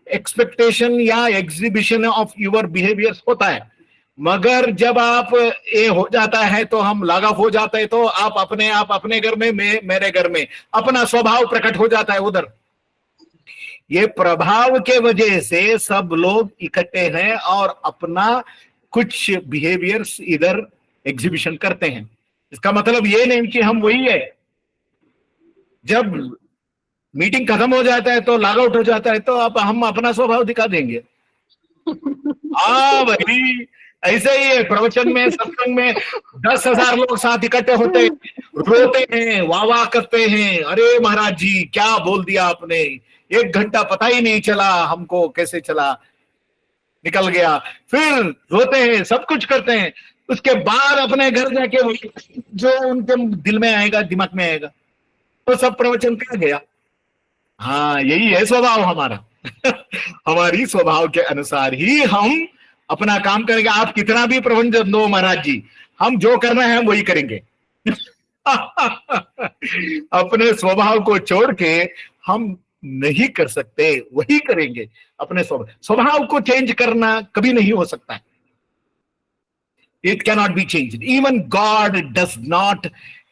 एक्सपेक्टेशन या एग्जीबिशन ऑफ योर बिहेवियर होता है, मगर जब आप ये हो जाता है तो हम लॉग ऑफ हो जाते हैं, तो आप अपने घर में, मेरे घर में अपना स्वभाव प्रकट हो जाता है उधर। ये प्रभाव के वजह से सब लोग इकट्ठे हैं और अपना कुछ बिहेवियर्स इधर एग्जीबिशन करते हैं। इसका मतलब ये नहीं कि हम वही है। जब मीटिंग खत्म हो जाता है तो लॉग आउट हो जाता है, तो अब हम अपना स्वभाव दिखा देंगे। भाई ऐसे ही है। प्रवचन में, सत्संग में 10,000 लोग साथ इकट्ठे होते हैं, रोते हैं, वाह वाह करते हैं, अरे महाराज जी क्या बोल दिया आपने, 1 घंटा पता ही नहीं चला हमको कैसे चला, निकल गया। फिर रोते हैं, सब कुछ करते हैं, उसके बाद अपने घर जाके जो उनके दिल में आएगा, दिमाग में आएगा, तो सब प्रवचन कर गया। हाँ, यही है स्वभाव हमारा। हमारी स्वभाव के अनुसार ही हम अपना काम करेंगे। आप कितना भी प्रबंध दो महाराज जी, हम जो करना है हम वही करेंगे। अपने स्वभाव को छोड़ के हम नहीं कर सकते, वही करेंगे। अपने स्वभाव को चेंज करना कभी नहीं हो सकता है। It cannot be changed. Even God does not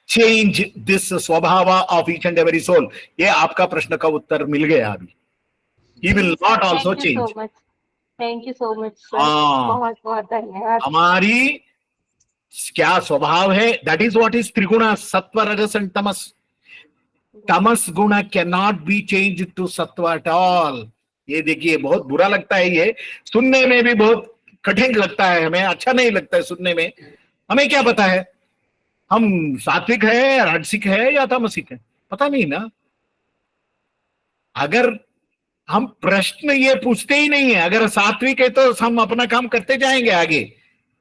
change this स्वभाव of each and every soul. ये आपका प्रश्न का उत्तर मिल गया अभी। He will not also change. Thank you so much sir, हाँ, बहुत बहुत धन्यवाद। हमारी क्या स्वभाव है? That is what is त्रिगुणा, सत्व, रजस and तमस. तमस गुण cannot be changed to सत्व at all. ये देखिए, बहुत बुरा लगता है, ये सुनने में भी बहुत कठिन लगता है, हमें अच्छा नहीं लगता है सुनने में। हमें क्या पता है हम सात्विक है, राजसिक है या तामसिक है? पता नहीं ना। अगर हम प्रश्न ये पूछते ही नहीं है, अगर सात्विक है तो हम अपना काम करते जाएंगे आगे।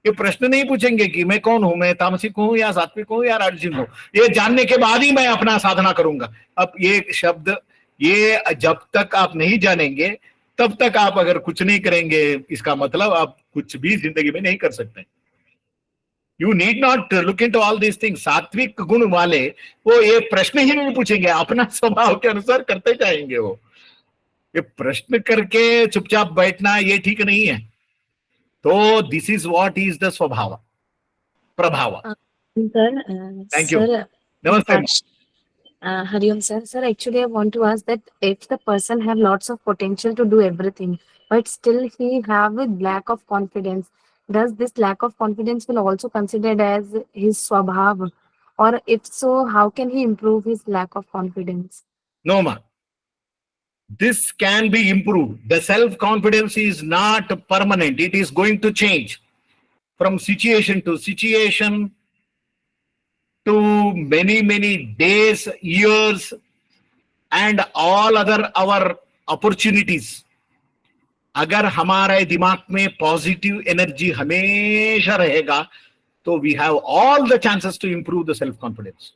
ये प्रश्न नहीं पूछेंगे कि मैं कौन हूं, मैं तामसिक हूं या सात्विक हूं या राजसिक हूं। ये जानने के बाद ही मैं अपना साधना करूंगा। अब ये शब्द, ये जब तक आप नहीं जानेंगे तब तक आप अगर कुछ नहीं करेंगे, इसका मतलब आप कुछ भी जिंदगी में नहीं कर सकते। You need not look into all this things. सात्विक गुण वाले वो ये प्रश्न ही नहीं पूछेंगे, अपना स्वभाव के अनुसार करते जाएंगे। वो ये प्रश्न करके चुपचाप बैठना ये ठीक नहीं है। तो this is what is the स्वभाव, प्रभाव। Sir, thank you. sir, नमस्ते। Hariom sir. Sir, actually, I want to ask that if the person have lots of potential to do everything, but still he have a lack of confidence, does this lack of confidence will also considered as his swabhav? Or if so, how can he improve his lack of confidence? No, ma. This can be improved. The self-confidence is not permanent. It is going to change from situation to situation, to many days, years, and all other our opportunities. अगर हमारे दिमाग में positive energy हमेशा रहेगा तो we have all the chances to improve the self confidence.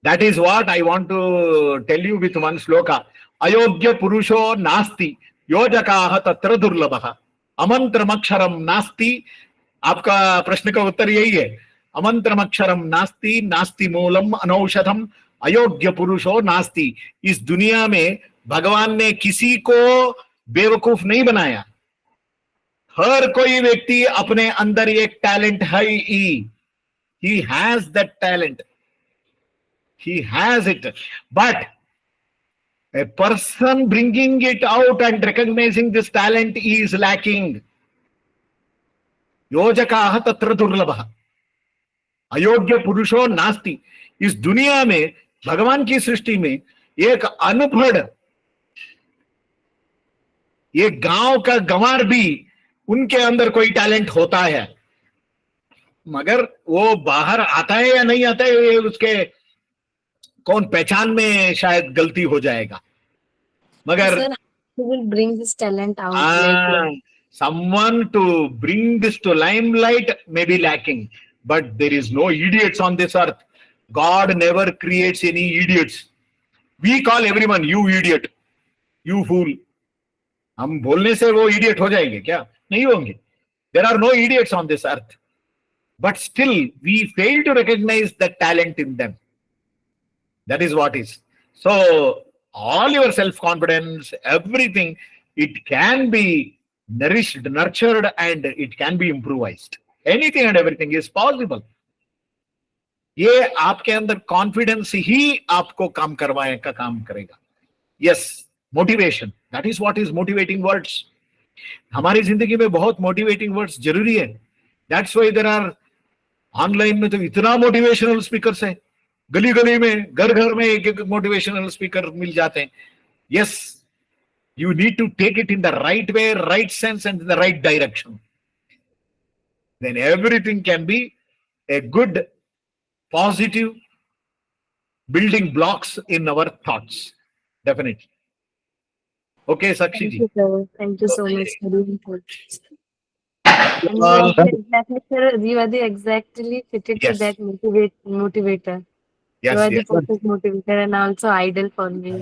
That is what I want to tell you with one shloka. अयोग्य पुरुषो नास्ति योजकाः तत्र दुर्लभः अमंत्रमक्षरम नास्ति। आपका प्रश्न का उत्तर यही है, अमंत्रमक्षरम नास्ति, नास्ति मूलम अनौषधम, अयोग्य पुरुषो नास्ति। इस दुनिया में भगवान ने किसी को बेवकूफ नहीं बनाया। हर कोई व्यक्ति अपने अंदर एक टैलेंट है ही। He has that talent. He has it. But a person bringing it out and recognizing this talent is lacking. योजकाः तत्र दुर्लभः अयोग्य पुरुषो नास्ति। इस दुनिया में, भगवान की सृष्टि में, एक अनपढ़, ये गांव का गंवार भी, उनके अंदर कोई टैलेंट होता है, मगर वो बाहर आता है या नहीं आता है, ये उसके कौन पहचान में शायद गलती हो जाएगा। मगर Sir, he will bring his talent out. Like, someone to bring this to limelight may be lacking, but there is no idiots on this earth. God never creates any idiots. We call everyone you idiot, you fool. हम बोलने से वो idiot हो जाएंगे क्या? नहीं होंगे. There are no idiots on this earth, but still we fail to recognize the talent in them. That is what is. So all your self-confidence, everything, it can be nourished, nurtured, and it can be improvised. Anything and everything is possible. ये आपके अंदर confidence ही आपको काम करवाने का काम करेगा. Yes, motivation, that is what is motivating words. हमारी जिंदगी में बहुत मोटिवेटिंग वर्ड्स जरूरी है. That's why there are, online में तो इतना मोटिवेशनल स्पीकर्स है, गली गली में, घर घर में एक एक मोटिवेशनल स्पीकर मिल जाते हैं. Yes, you need to take it in the right way, right sense, and in the right direction. Then everything can be a good, positive building blocks in our thoughts. Definitely. Okay, Sakshi ji. thank you, sir. Thank you so Okay. much for the input. And Well, exactly, sir, you are the exactly fitted Yes. to that motivator. You yes, are the yes. perfect motivator and also idol for me.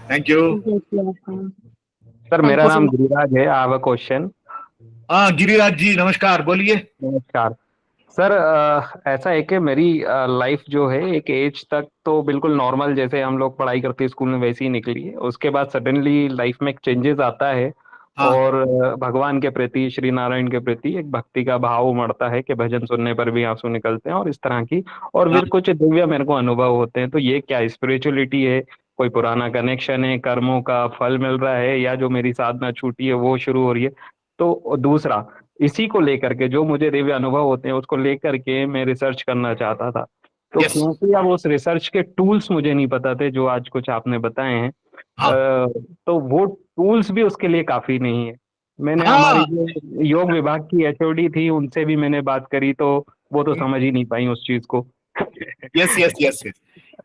Thank you. Thank you. Sir मेरा हमको नाम गिरिराज है। I have a question. हाँ गिरिराज जी नमस्कार, बोलिए। नमस्कार sir. ऐसा है कि मेरी लाइफ जो है एक एज तक तो बिल्कुल नॉर्मल, जैसे हम लोग पढ़ाई करते हैं स्कूल में, वैसे ही निकली है। उसके बाद सडनली लाइफ में एक चेंजेस आता है हाँ और भगवान के प्रति, श्री नारायण के प्रति एक भक्ति का भाव उमड़ता है कि भजन सुनने पर भी आंसू निकलते हैं और इस तरह की, और हाँ फिर कुछ दिव्य मेरे को अनुभव होते हैं। तो ये क्या स्पिरिचुअलिटी है, कोई पुराना कनेक्शन है, कर्मों का फल मिल रहा है, या जो मेरी साधना छूटी है वो शुरू हो रही है? तो दूसरा, इसी को लेकर के जो मुझे दिव्य अनुभव होते हैं उसको लेकर के मैं रिसर्च करना चाहता था। तो यस क्योंकि अब उस रिसर्च के टूल्स मुझे नहीं पता थे जो आज कुछ आपने बताए हैं, हाँ तो वो टूल्स भी उसके लिए काफी नहीं है। मैंने हमारी हाँ जो योग विभाग की एचओडी थी उनसे भी मैंने बात करी, तो वो तो समझ ही नहीं पाई उस चीज को। यस यस यस यस,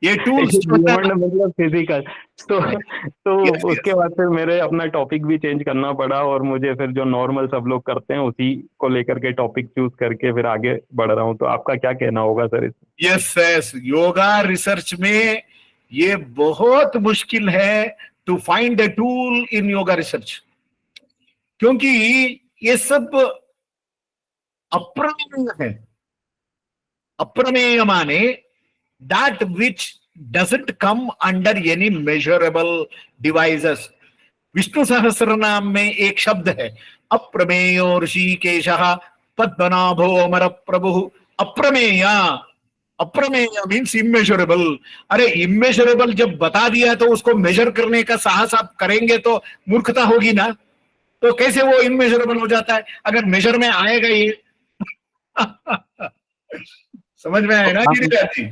ये टूल्स जो है बियॉन्ड मतलब फिजिकल। तो यस उसके यस बाद फिर मेरे अपना टॉपिक भी चेंज करना पड़ा, और मुझे फिर जो नॉर्मल सब लोग करते हैं उसी को लेकर के टॉपिक चूज करके फिर आगे बढ़ रहा हूँ। तो आपका क्या कहना होगा सर इसमें? यस यस, योगा रिसर्च में ये बहुत मुश्किल है to find the tool in yoga research, क्योंकि ये सब अप्रमेय है। अप्रमेय माने that which doesn't come under any measurable devices. Vishnu सहस्र नाम में एक शब्द है अप्रमेयो ऋषिकेशः पद्मनाभो अमर प्रभु। अप्रमेय, अप्रमेय मीन्स इमेजरेबल। अरे इमेजरेबल जब बता दिया तो उसको मेजर करने का साहस आप करेंगे तो मूर्खता होगी ना। तो कैसे वो इमेजरेबल हो जाता है अगर मेजर में आएगा ये? समझ में आए ना हाँ, गिरिराज जी?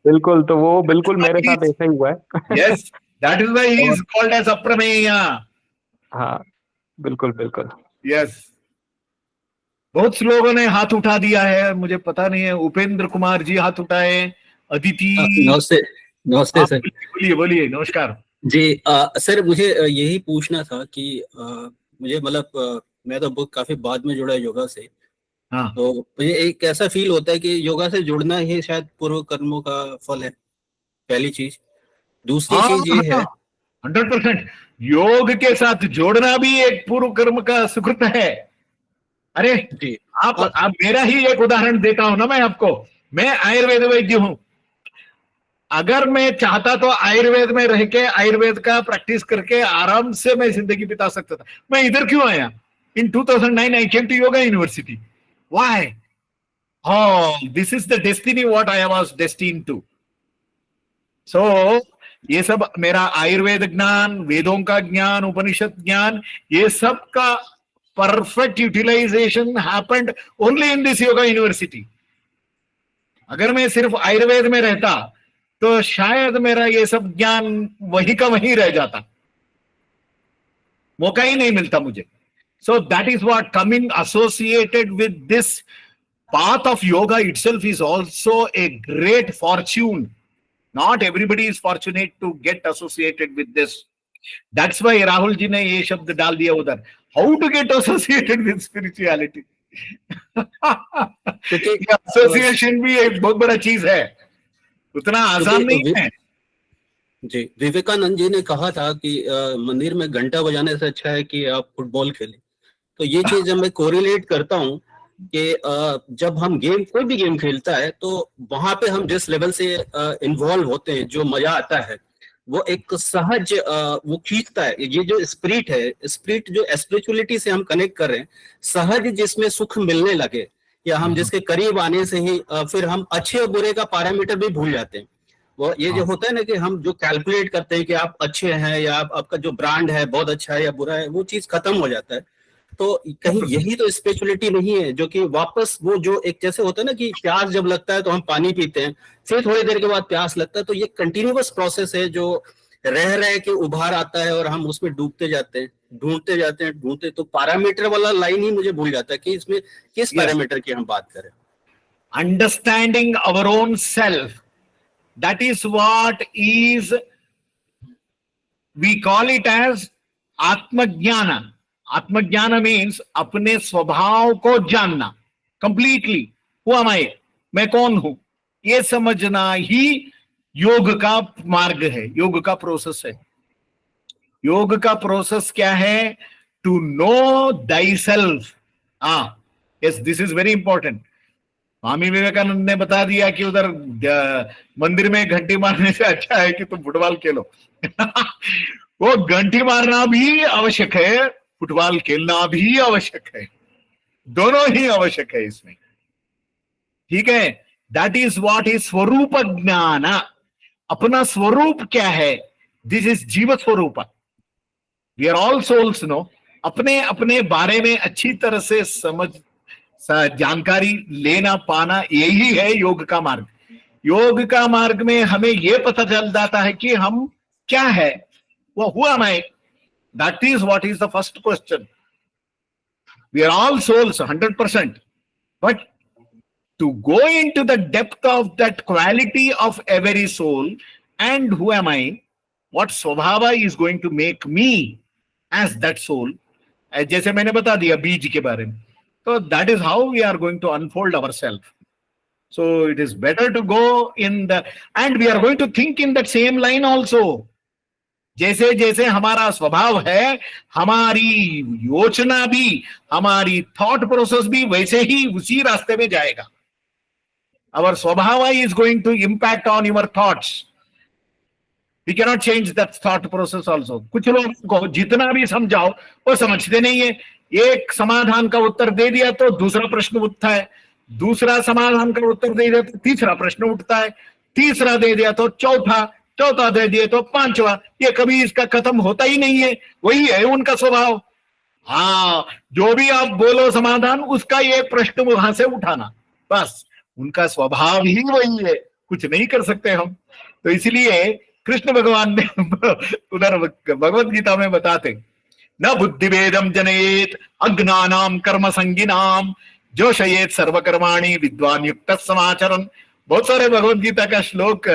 बिल्कुल। तो वो बिल्कुल मेरे साथ ऐसा ही हुआ है। Yes, that is why he is और called as अप्रमेय। हाँ, बिल्कुल बिल्कुल। Yes, बहुत से लोगों ने हाथ उठा दिया है, मुझे पता नहीं है। उपेंद्र कुमार जी हाथ उठाए, अदिति। नमस्ते। नमस्ते आप सर। बोलिए बोलिए, नमस्कार जी सर, मुझे यही पूछना था कि मुझे मतलब मैं तो बहुत काफी बाद में जुड़ा योगा से। हाँ तो मुझे एक ऐसा फील होता है कि योगा से जुड़ना ही शायद पूर्व कर्मों का फल है, पहली चीज। दूसरी हाँ चीज ये है। हाँ, 100% योग के साथ जोड़ना भी एक पूर्व कर्म का सुकृत है। अरे जी। आप मेरा ही एक उदाहरण देता हूं ना मैं आपको। मैं आयुर्वेद वैद्य हूं। अगर मैं चाहता तो आयुर्वेद में रह के आयुर्वेद का प्रैक्टिस करके आराम से मैं जिंदगी बिता सकता था। मैं इधर क्यों आया? In 2009 I came to yoga university. Why? Oh, this is the destiny what I was destined to. So, ये सब मेरा आयुर्वेद ज्ञान, वेदों का ज्ञान, उपनिषद ज्ञान, ये सब का perfect utilization happened only in this yoga university. अगर मैं सिर्फ आयुर्वेद में रहता तो शायद मेरा ये सब ज्ञान वही का वही रह जाता, मौका ही नहीं मिलता मुझे। So that is what coming associated with this path of yoga itself is also a great fortune. Not everybody is fortunate to get associated with this. That's why Rahul ji ने ये शब्द डाल दिया उधर, how to get associated with spirituality. क्योंकि association भी एक बहुत बड़ा चीज है, उतना आसान नहीं है। जी, विवेकानंद जी ने कहा था कि मंदिर में घंटा बजाने से अच्छा है कि आप फुटबॉल खेलें। तो ये चीज जब मैं कोरिलेट करता हूँ कि जब हम कोई भी गेम खेलता है तो वहां पे हम जिस लेवल से इन्वॉल्व होते हैं, जो मजा आता है वो एक सहज वो खींचता है। ये जो स्पिरिट है, स्पिरिट जो स्पिरिचुअलिटी से हम कनेक्ट कर रहे हैं, सहज जिसमें सुख मिलने लगे, या हम जिसके करीब आने से ही फिर हम अच्छे और बुरे का पैरामीटर भी भूल जाते हैं। वो ये जो होता है ना कि हम जो कैलकुलेट करते हैं कि आप अच्छे हैं या आपका जो ब्रांड है बहुत अच्छा है या बुरा है, वो चीज खत्म हो जाता है। तो कहीं यही तो स्पिरिचुअलिटी नहीं है, जो कि वापस वो जो एक जैसे होता है ना कि प्यास जब लगता है तो हम पानी पीते हैं, फिर थोड़ी देर के बाद प्यास लगता है। तो ये कंटिन्यूअस प्रोसेस है जो रह के उभार आता है और हम उसमें डूबते जाते हैं, ढूंढते। तो पैरामीटर वाला लाइन ही मुझे भूल जाता है कि इसमें किस पैरामीटर की हम बात करें। Understanding our own self, that is what is, we call it as आत्मज्ञान। आत्मज्ञान मीन्स अपने स्वभाव को जानना कंप्लीटली। हुआ मैं कौन हूं, ये समझना ही योग का मार्ग है, योग का प्रोसेस है। योग का प्रोसेस क्या है? To know thy self. Yes, this is very important. Swami Vivekananda ने बता दिया कि उधर मंदिर में घंटी मारने से अच्छा है कि तुम फुटबॉल खेलो. वो घंटी मारना भी आवश्यक है, फुटबॉल खेलना भी आवश्यक है, दोनों ही आवश्यक है इसमें. ठीक है. दैट इज व्हाट इज स्वरूप ज्ञान. अपना स्वरूप क्या है? दिस इज जीव स्वरूप. We are all souls. No, अपने अपने बारे में अच्छी तरह से जानकारी लेना पाना, यही है योग का मार्ग. योग का मार्ग में हमें यह पता चल जाता है कि हम क्या है. वो हुआ मैं. That is what is the first question. We are all souls 100%, but to go into the depth of that quality of every soul and who am I, what स्वभाव is going to make me as that soul, जैसे मैंने बता दिया बीज के बारे में. So that is how we are going to unfold ourselves. So it is better to go in the, and we are going to think in that same line also. जैसे जैसे हमारा स्वभाव है, हमारी योजना भी, हमारी थॉट प्रोसेस भी वैसे ही उसी रास्ते में जाएगा. Our swabhava is going to impact on your thoughts. We cannot change that thought process also. कुछ लोगों को जितना भी समझाओ वो समझते नहीं है. एक समाधान का उत्तर दे दिया तो दूसरा प्रश्न उठता है, दूसरा समाधान का उत्तर दे दिया तो तीसरा प्रश्न उठता है, तीसरा दे दिया तो चौथा, चौथा दे दिया तो पांचवा. ये कभी इसका खत्म होता ही नहीं है. वही है उनका स्वभाव. हाँ, जो भी आप बोलो समाधान, उसका ये प्रश्न वहां से उठाना, बस. उनका स्वभाव ही वही है, कुछ नहीं कर सकते हम. तो इसलिए कृष्ण भगवान ने उधर भगवत गीता में बताते, न बुद्धिभेदम जनयेत अज्ञानाम कर्म संगिनाम जोशयेत सर्वकर्माणि विद्वान युक्त समाचरण. बहुत सारे भगवत गीता का श्लोक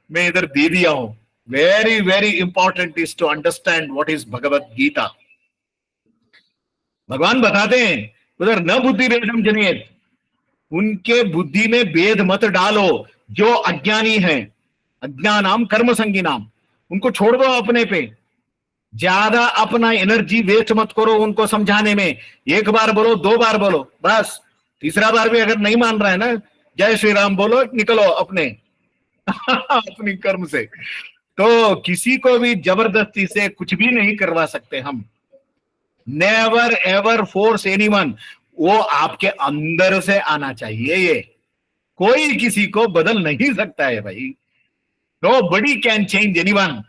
मैं इधर दे दिया हूं. Very very important is to understand what is Bhagavad Gita. भगवान बताते हैं उधर, न बुद्धिभेदम जनयेत, उनके बुद्धि में भेद मत डालो. जो अज्ञानी है, अज्ञानाम कर्म संगिनाम, उनको छोड़ दो अपने पे. ज्यादा अपना एनर्जी वेस्ट मत करो उनको समझाने में. एक बार बोलो, दो बार बोलो, बस. तीसरा बार भी अगर नहीं मान रहा है ना, जय श्री राम बोलो, निकलो अपने अपनी कर्म से. तो किसी को भी जबरदस्ती से कुछ भी नहीं करवा सकते हम. Never ever force anyone. वो आपके अंदर से आना चाहिए. ये कोई किसी को बदल नहीं सकता है भाई. Nobody can change anyone.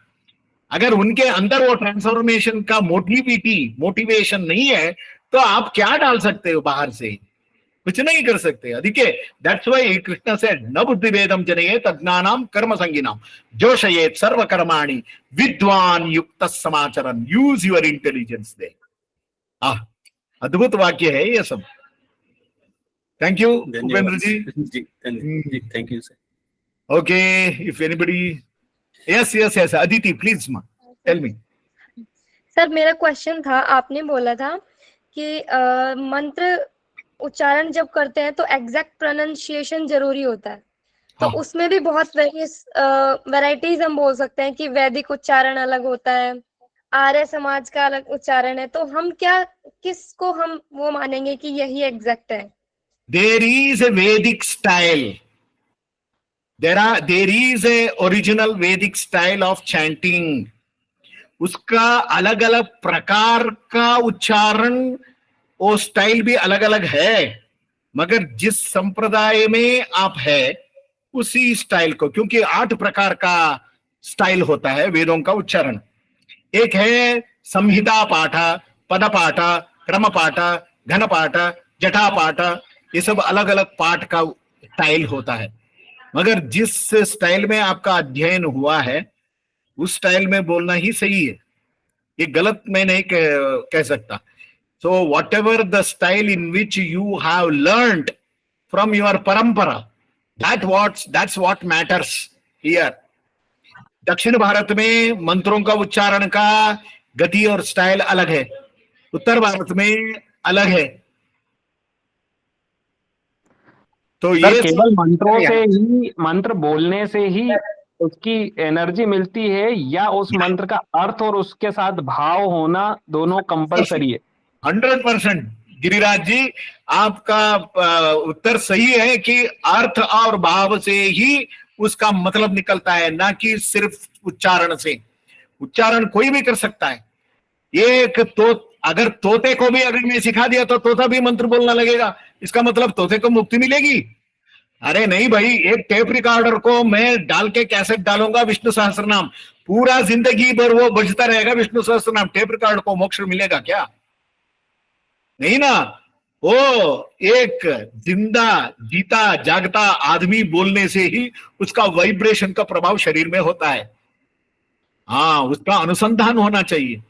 अगर उनके अंदर वो ट्रांसफॉर्मेशन का मोटिवेशन नहीं है तो आप क्या डाल सकते हो बाहर से? कुछ नहीं कर सकते. अधिके दैट्स व्हाई कृष्ण से न बुद्धिभेदम जनयेत अज्ञानाम कर्म संगिनाम जोशयेत सर्वकर्माणि विद्वान युक्त समाचरण. यूज योर इंटेलिजेंस दे. अद्भुत वाक्य है ये सब. Thank you Upendra ji. Thank you sir. Okay, if anybody. Yes yes yes, Aditi please ma'am tell me. Sir मेरा क्वेश्चन था, आपने बोला था कि मंत्र उच्चारण जब करते हैं तो एग्जैक्ट प्रोनाउंसिएशन जरूरी होता है. तो उसमें भी बहुत वैरायटीज हम बोल सकते हैं कि वैदिक उच्चारण अलग होता है, आर्य समाज का अलग उच्चारण है. तो हम किसको हम वो मानेंगे कि यही एग्जैक्ट है? There is a Vedic style. There is a original Vedic style of chanting. उसका अलग अलग प्रकार का उच्चारण, वो स्टाइल भी अलग अलग है. मगर जिस संप्रदाय में आप है उसी स्टाइल को, क्योंकि 8 प्रकार का स्टाइल होता है वेदों का उच्चारण. एक है संहिता पाठ, पद पाठ, क्रम पाठ, घन पाठ, जटा पाठ. ये सब अलग अलग पाठ का स्टाइल होता है. मगर जिस स्टाइल में आपका अध्ययन हुआ है उस स्टाइल में बोलना ही सही है. ये गलत मैं नहीं कह सकता. So what ever the style in which you have learned from your परंपरा, दैट्स व्हाट मैटर्स हियर. दक्षिण भारत में मंत्रों का उच्चारण का गति और स्टाइल अलग है, उत्तर भारत में अलग है. तो ये केवल मंत्रों से ही, मंत्र बोलने से ही उसकी एनर्जी मिलती है, या उस मंत्र का अर्थ और उसके साथ भाव होना दोनों कंपलसरी है? 100% गिरिराज जी, आपका उत्तर सही है कि अर्थ और भाव से ही उसका मतलब निकलता है, ना कि सिर्फ उच्चारण से। उच्चारण कोई भी कर सकता है। एक तो अगर तोते को भी अगर मैं सिखा दिया तो तोता भी मंत्र बोलना लगेगा, इसका मतलब तोते को मुक्ति मिलेगी? अरे नहीं भाई, एक टेप रिकॉर्डर को मैं डाल के कैसेट डालूंगा विष्णु सहस्त्रनाम, पूरा जिंदगी भर वो बजता रहेगा विष्णु सहस्त्रनाम, टेप रिकॉर्ड को मोक्ष मिलेगा क्या? नहीं ना। वो एक जिंदा जीता जागता आदमी बोलने से ही उसका वाइब्रेशन का प्रभाव शरीर में होता है। हाँ, उसका अनुसंधान होना चाहिए,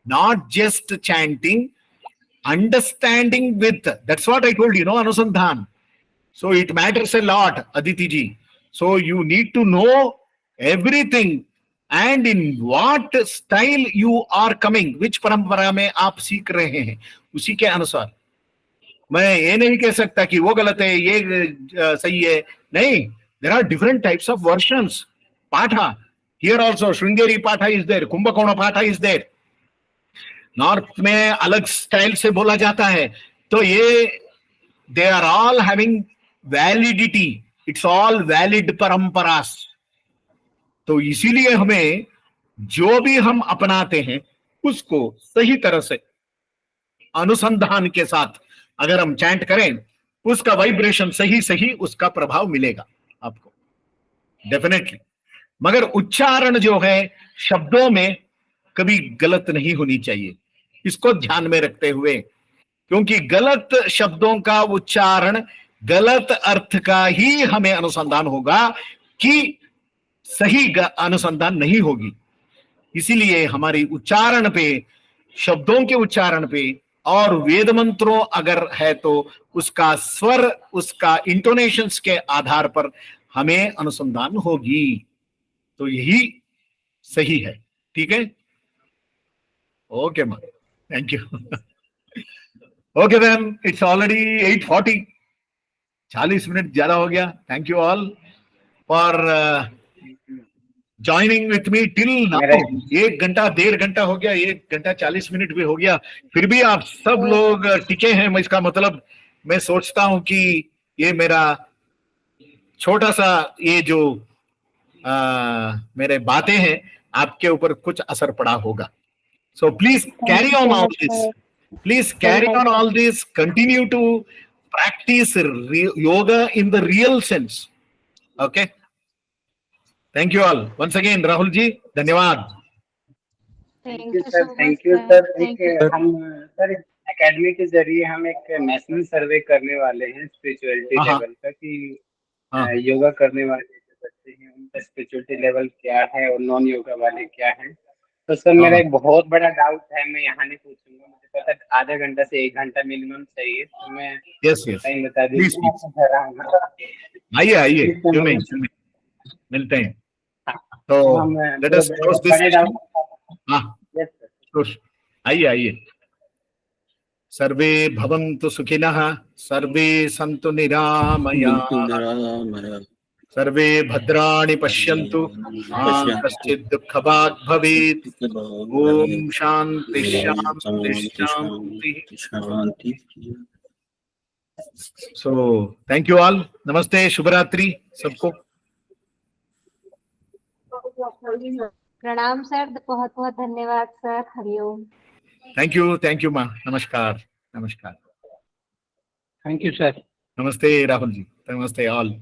not just chanting, understanding with, that's what I told you, no, अनुसंधान. So it matters a lot, Aditi ji. So you need to know everything and in what style you are coming, which परंपरा में आप सीख रहे हैं, उसी के अनुसार। मैं ये नहीं कह सकता कि वो गलत है, ये सही है, नहीं। There are different types of versions. पाठा, here also श्रृंगेरी पाठा is there, कुंभकोण पाठा is there. नॉर्थ में अलग स्टाइल से बोला जाता है। तो ये they are all having validity, it's all valid परंपरास। तो इसीलिए हमें जो भी हम अपनाते हैं उसको सही तरह से अनुसंधान के साथ अगर हम चैंट करें, उसका वाइब्रेशन सही सही उसका प्रभाव मिलेगा आपको डेफिनेटली। मगर उच्चारण जो है शब्दों में कभी गलत नहीं होनी चाहिए, इसको ध्यान में रखते हुए, क्योंकि गलत शब्दों का उच्चारण गलत अर्थ का ही हमें अनुसंधान होगा कि सही अनुसंधान नहीं होगी। इसीलिए हमारी उच्चारण पे, शब्दों के उच्चारण पे और वेद मंत्रों अगर है तो उसका स्वर, उसका इंटोनेशंस के आधार पर हमें अनुसंधान होगी। तो यही सही है। ठीक है, okay ma'am, thank you. Okay then, it's already 8:40, 40 minute ज्यादा हो गया। Thank you all for joining with me till now. 1 घंटा 1.5 घंटा हो गया, 1 घंटा 40 मिनट भी हो गया, फिर भी आप सब लोग टिके हैं। मैं इसका मतलब मैं सोचता हूं कि ये मेरा छोटा सा ये जो मेरे बातें हैं आपके ऊपर कुछ असर पड़ा होगा। So please carry on all this, please carry on all this, continue to practice yoga in the real sense. Okay, thank you all once again. Rahul ji, धन्यवाद। Thank you sir, thank you sir. हम sir academy के जरिए हम एक national सर्वे करने वाले हैं spirituality level का, कि योगा करने वाले जो बच्चे हैं उनका स्पिरिचुअलिटी लेवल क्या है और नॉन योगा वाले क्या हैं। तो सर मेरा एक बहुत बड़ा डाउट है, मैं यहाँ नहीं पूछूंगा, मुझे पता है आधा घंटा से 1 घंटा मिनिमम चाहिए, तो मैं टाइम बता दीजिए। आइए आइए, क्यों नहीं, मिलते हैं। तो लेट अस क्लोज दिस। हाँ, आइए आइए। सर्वे भवन्तु सुखिनः, सर्वे सन्तु निरामयाः, सर्वे भद्राणि पश्यन्तु मा कश्चित् दुःखभाग् भवेत्। ओम शांति शांति शांति। सो थैंक यू ऑल, नमस्ते, शुभरात्रि सबको। प्रणाम सर, बहुत बहुत धन्यवाद सर, हरिओम। थैंक यू माँ, नमस्कार नमस्कार। Thank you sir. नमस्ते राहुल जी, नमस्ते ऑल।